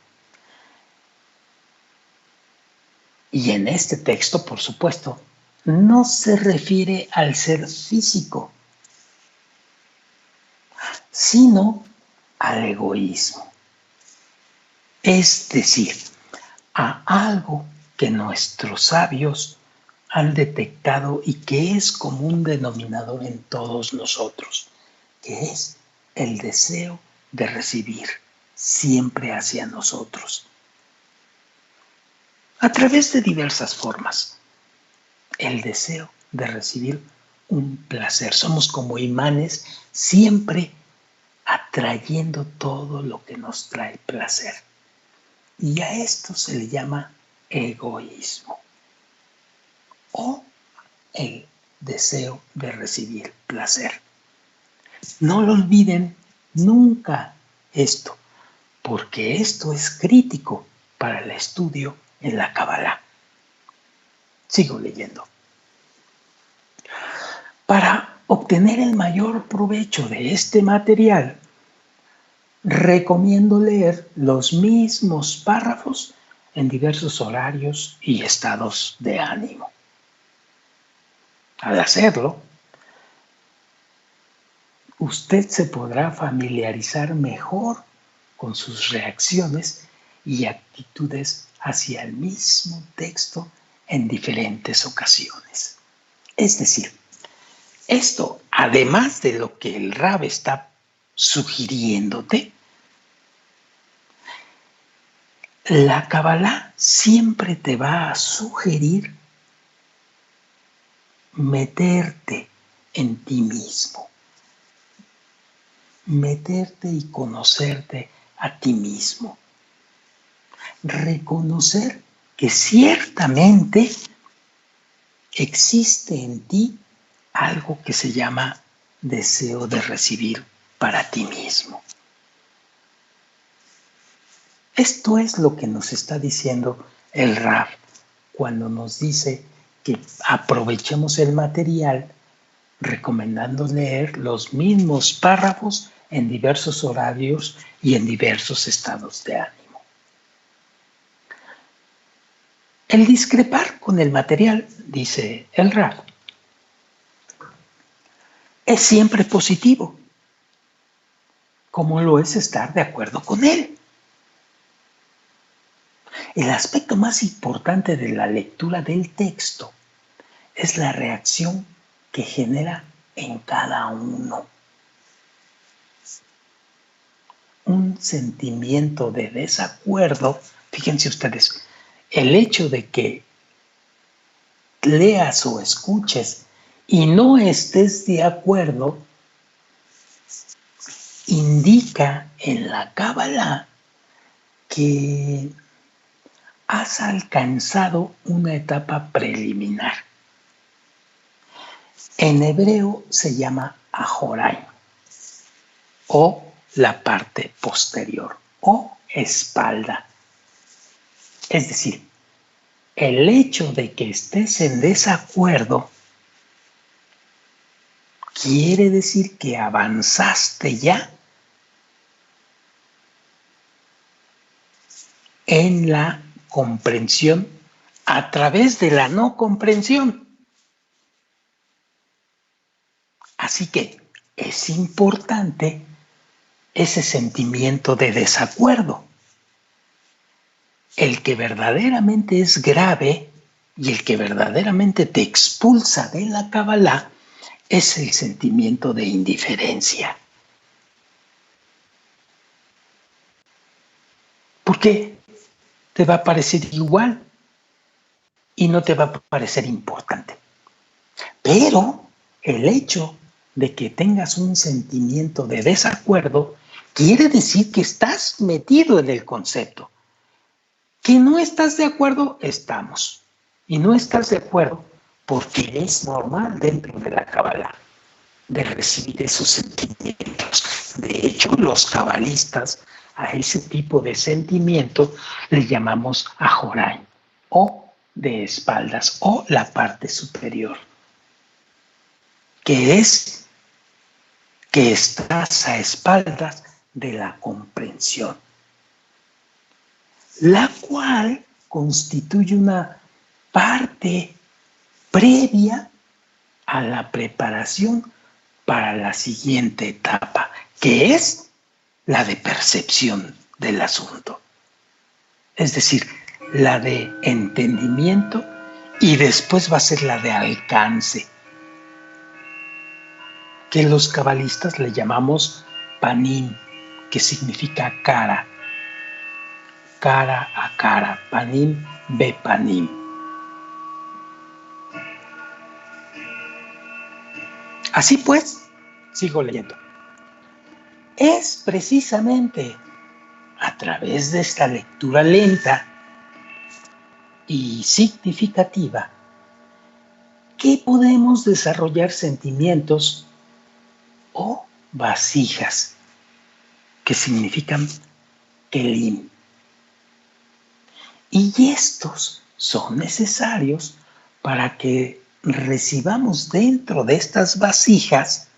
y en este texto, por supuesto, no se refiere al ser físico, sino al egoísmo. Es decir, a algo que nuestros sabios han detectado y que es común denominador en todos nosotros, que es el deseo de recibir siempre hacia nosotros. a través de diversas formas. El deseo de recibir un placer. Somos como imanes siempre atrayendo todo lo que nos trae placer. Y a esto se le llama egoísmo o el deseo de recibir placer. No lo olviden nunca esto, porque esto es crítico para el estudio en la Kabbalah. Sigo leyendo. Para obtener el mayor provecho de este material, recomiendo leer los mismos párrafos en diversos horarios y estados de ánimo. Al hacerlo, usted se podrá familiarizar mejor con sus reacciones y actitudes hacia el mismo texto en diferentes ocasiones. Es decir, esto, además de lo que el Rab está sugiriéndote, la Kabbalah siempre te va a sugerir meterte en ti mismo, meterte y conocerte a ti mismo, reconocer que ciertamente existe en ti algo que se llama deseo de recibir para ti mismo. Esto es lo que nos está diciendo el Rab cuando nos dice que aprovechemos el material recomendando leer los mismos párrafos en diversos horarios y en diversos estados de ánimo. El discrepar con el material, dice el Rab, es siempre positivo, como lo es estar de acuerdo con él. El aspecto más importante de la lectura del texto es la reacción que genera en cada uno. Un sentimiento de desacuerdo, fíjense ustedes, el hecho de que leas o escuches y no estés de acuerdo indica en la Kabbalah que has alcanzado una etapa preliminar. En hebreo se llama Ajoray, o la parte posterior, o espalda. Es decir, el hecho de que estés en desacuerdo quiere decir que avanzaste ya en la comprensión a través de la no comprensión. Así que es importante ese sentimiento de desacuerdo. El que verdaderamente es grave y el que verdaderamente te expulsa de la Kabbalah es el sentimiento de indiferencia. Porque te va a parecer igual y no te va a parecer importante. Pero el hecho de que tengas un sentimiento de desacuerdo quiere decir que estás metido en el concepto. Que no estás de acuerdo, estamos. Y no estás de acuerdo porque es normal dentro de la Kabbalah de recibir esos sentimientos. De hecho, los cabalistas a ese tipo de sentimiento le llamamos ajoray o de espaldas o la parte superior, que es que estás a espaldas de la comprensión, la cual constituye una parte previa a la preparación para la siguiente etapa, que es la de percepción del asunto. Es decir, la de entendimiento y después va a ser la de alcance, que los cabalistas le llamamos panim, que significa cara. cara a cara, panim bepanim. Así pues, sigo leyendo. Es precisamente a través de esta lectura lenta y significativa que podemos desarrollar sentimientos o vasijas, que significan kelim. Y estos son necesarios para que recibamos dentro de estas vasijas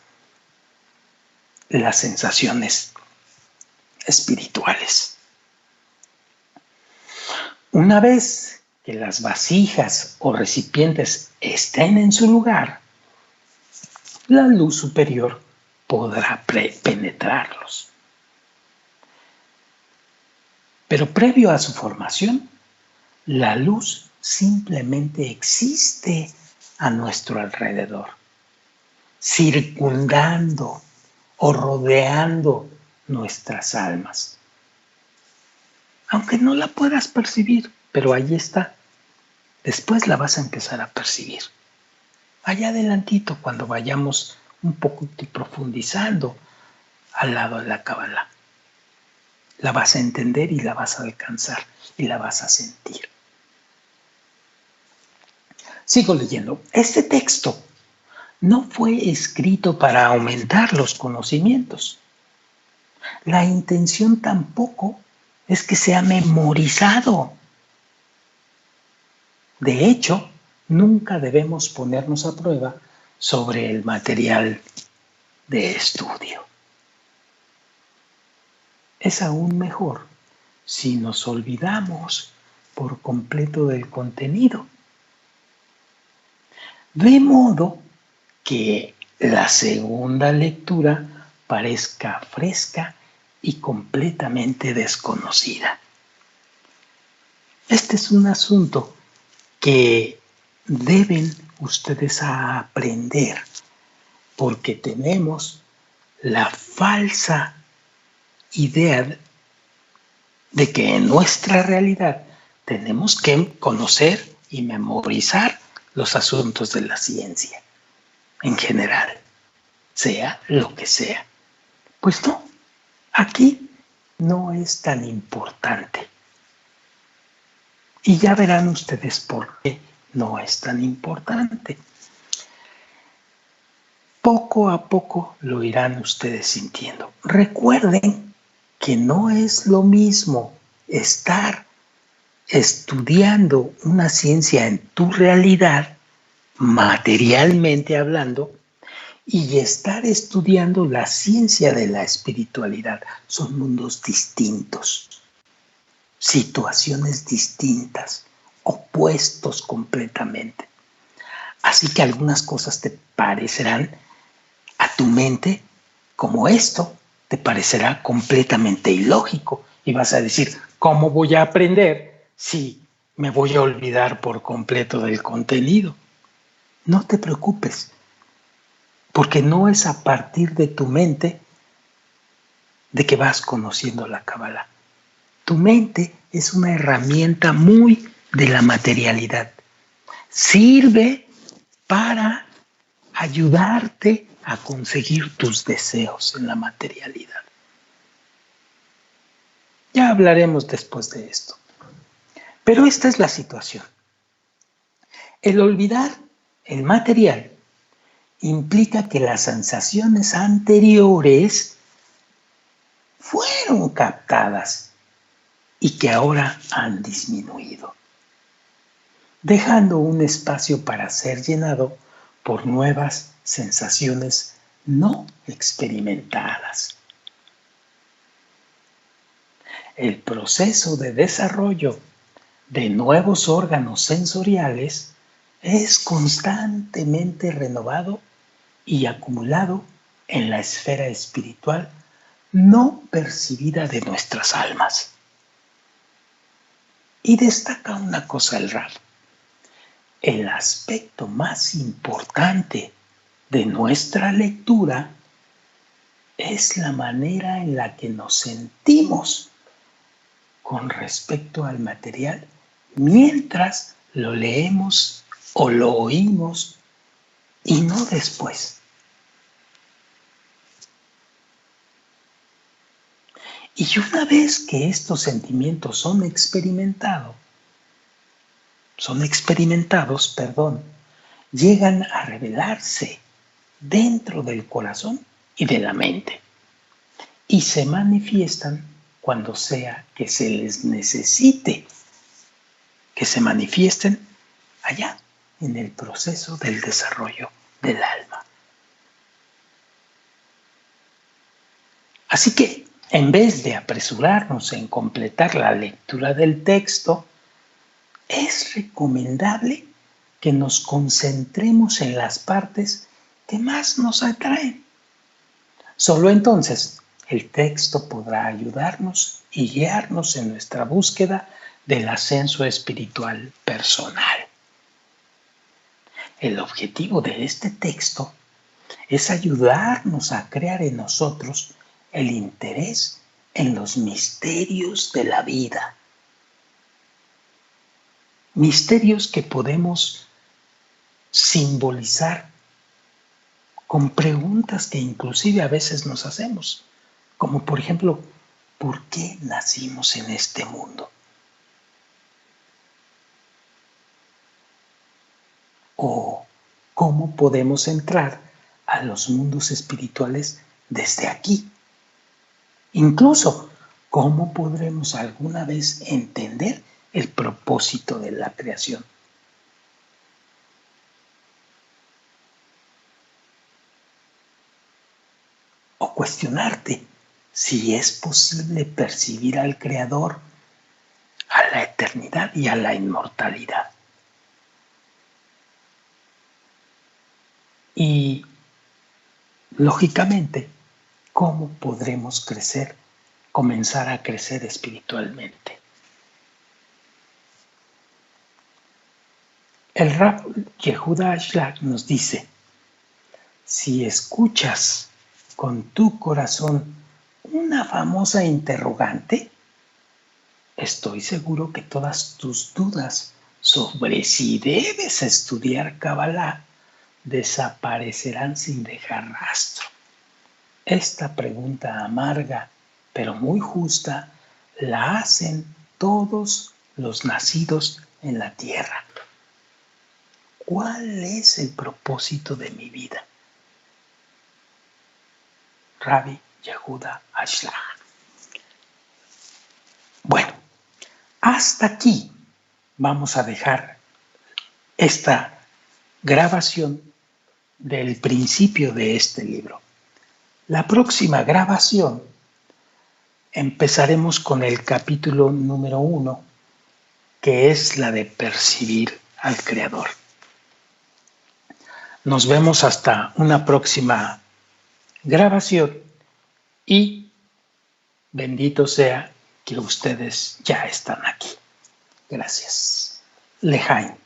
las sensaciones espirituales. Una vez que las vasijas o recipientes estén en su lugar, la luz superior podrá penetrarlos. Pero previo a su formación, la luz simplemente existe a nuestro alrededor, circundando o rodeando nuestras almas. Aunque no la puedas percibir, pero ahí está. Después la vas a empezar a percibir. Allá adelantito, cuando vayamos un poquito profundizando al lado de la Kabbalah, la vas a entender y la vas a alcanzar y la vas a sentir. Sigo leyendo. Este texto no fue escrito para aumentar los conocimientos. La intención tampoco es que sea memorizado. De hecho, nunca debemos ponernos a prueba sobre el material de estudio. Es aún mejor si nos olvidamos por completo del contenido. De modo que la segunda lectura parezca fresca y completamente desconocida. Este es un asunto que deben ustedes aprender, porque tenemos la falsa idea de que en nuestra realidad tenemos que conocer y memorizar los asuntos de la ciencia en general, sea lo que sea. Pues no, aquí no es tan importante. Y ya verán ustedes por qué no es tan importante. Poco a poco lo irán ustedes sintiendo. Recuerden que no es lo mismo estar estudiando una ciencia en tu realidad, materialmente hablando, y estar estudiando la ciencia de la espiritualidad. Son mundos distintos, situaciones distintas, opuestos completamente. Así que algunas cosas te parecerán a tu mente como esto, te parecerá completamente ilógico y vas a decir, ¿cómo voy a aprender si me voy a olvidar por completo del contenido? No te preocupes, porque no es a partir de tu mente de que vas conociendo la Kabbalah. Tu mente es una herramienta muy de la materialidad. Sirve para ayudarte a conseguir tus deseos en la materialidad. Ya hablaremos después de esto. Pero esta es la situación. El olvidar el material implica que las sensaciones anteriores fueron captadas y que ahora han disminuido, dejando un espacio para ser llenado por nuevas sensaciones no experimentadas. El proceso de desarrollo de nuevos órganos sensoriales es constantemente renovado y acumulado en la esfera espiritual no percibida de nuestras almas. Y destaca una cosa el Rab. El aspecto más importante de nuestra lectura es la manera en la que nos sentimos con respecto al material mientras lo leemos o lo oímos y no después. Y una vez que estos sentimientos son experimentados, llegan a revelarse dentro del corazón y de la mente y se manifiestan cuando sea que se les necesite que se manifiesten allá en el proceso del desarrollo del alma. Así que en vez de apresurarnos en completar la lectura del texto, es recomendable que nos concentremos en las partes que más nos atraen. Solo entonces el texto podrá ayudarnos y guiarnos en nuestra búsqueda del ascenso espiritual personal. El objetivo de este texto es ayudarnos a crear en nosotros el interés en los misterios de la vida. Misterios que podemos simbolizar con preguntas que inclusive a veces nos hacemos, como por ejemplo, ¿por qué nacimos en este mundo? O ¿cómo podemos entrar a los mundos espirituales desde aquí? Incluso, ¿cómo podremos alguna vez entender el propósito de la creación? O cuestionarte si es posible percibir al Creador, a la eternidad y a la inmortalidad. Y, lógicamente, ¿cómo podremos comenzar a crecer espiritualmente? El Rab Yehuda Ashlag nos dice, si escuchas con tu corazón una famosa interrogante, estoy seguro que todas tus dudas sobre si debes estudiar Kabbalah desaparecerán sin dejar rastro. Esta pregunta amarga, pero muy justa, la hacen todos los nacidos en la tierra. ¿Cuál es el propósito de mi vida? Rabbi Yehuda Ashlag. Bueno, hasta aquí vamos a dejar esta grabación del principio de este libro. La próxima grabación empezaremos con el capítulo número 1, que es la de percibir al Creador. Nos vemos hasta una próxima grabación y bendito sea que ustedes ya están aquí. Gracias. Lejaim.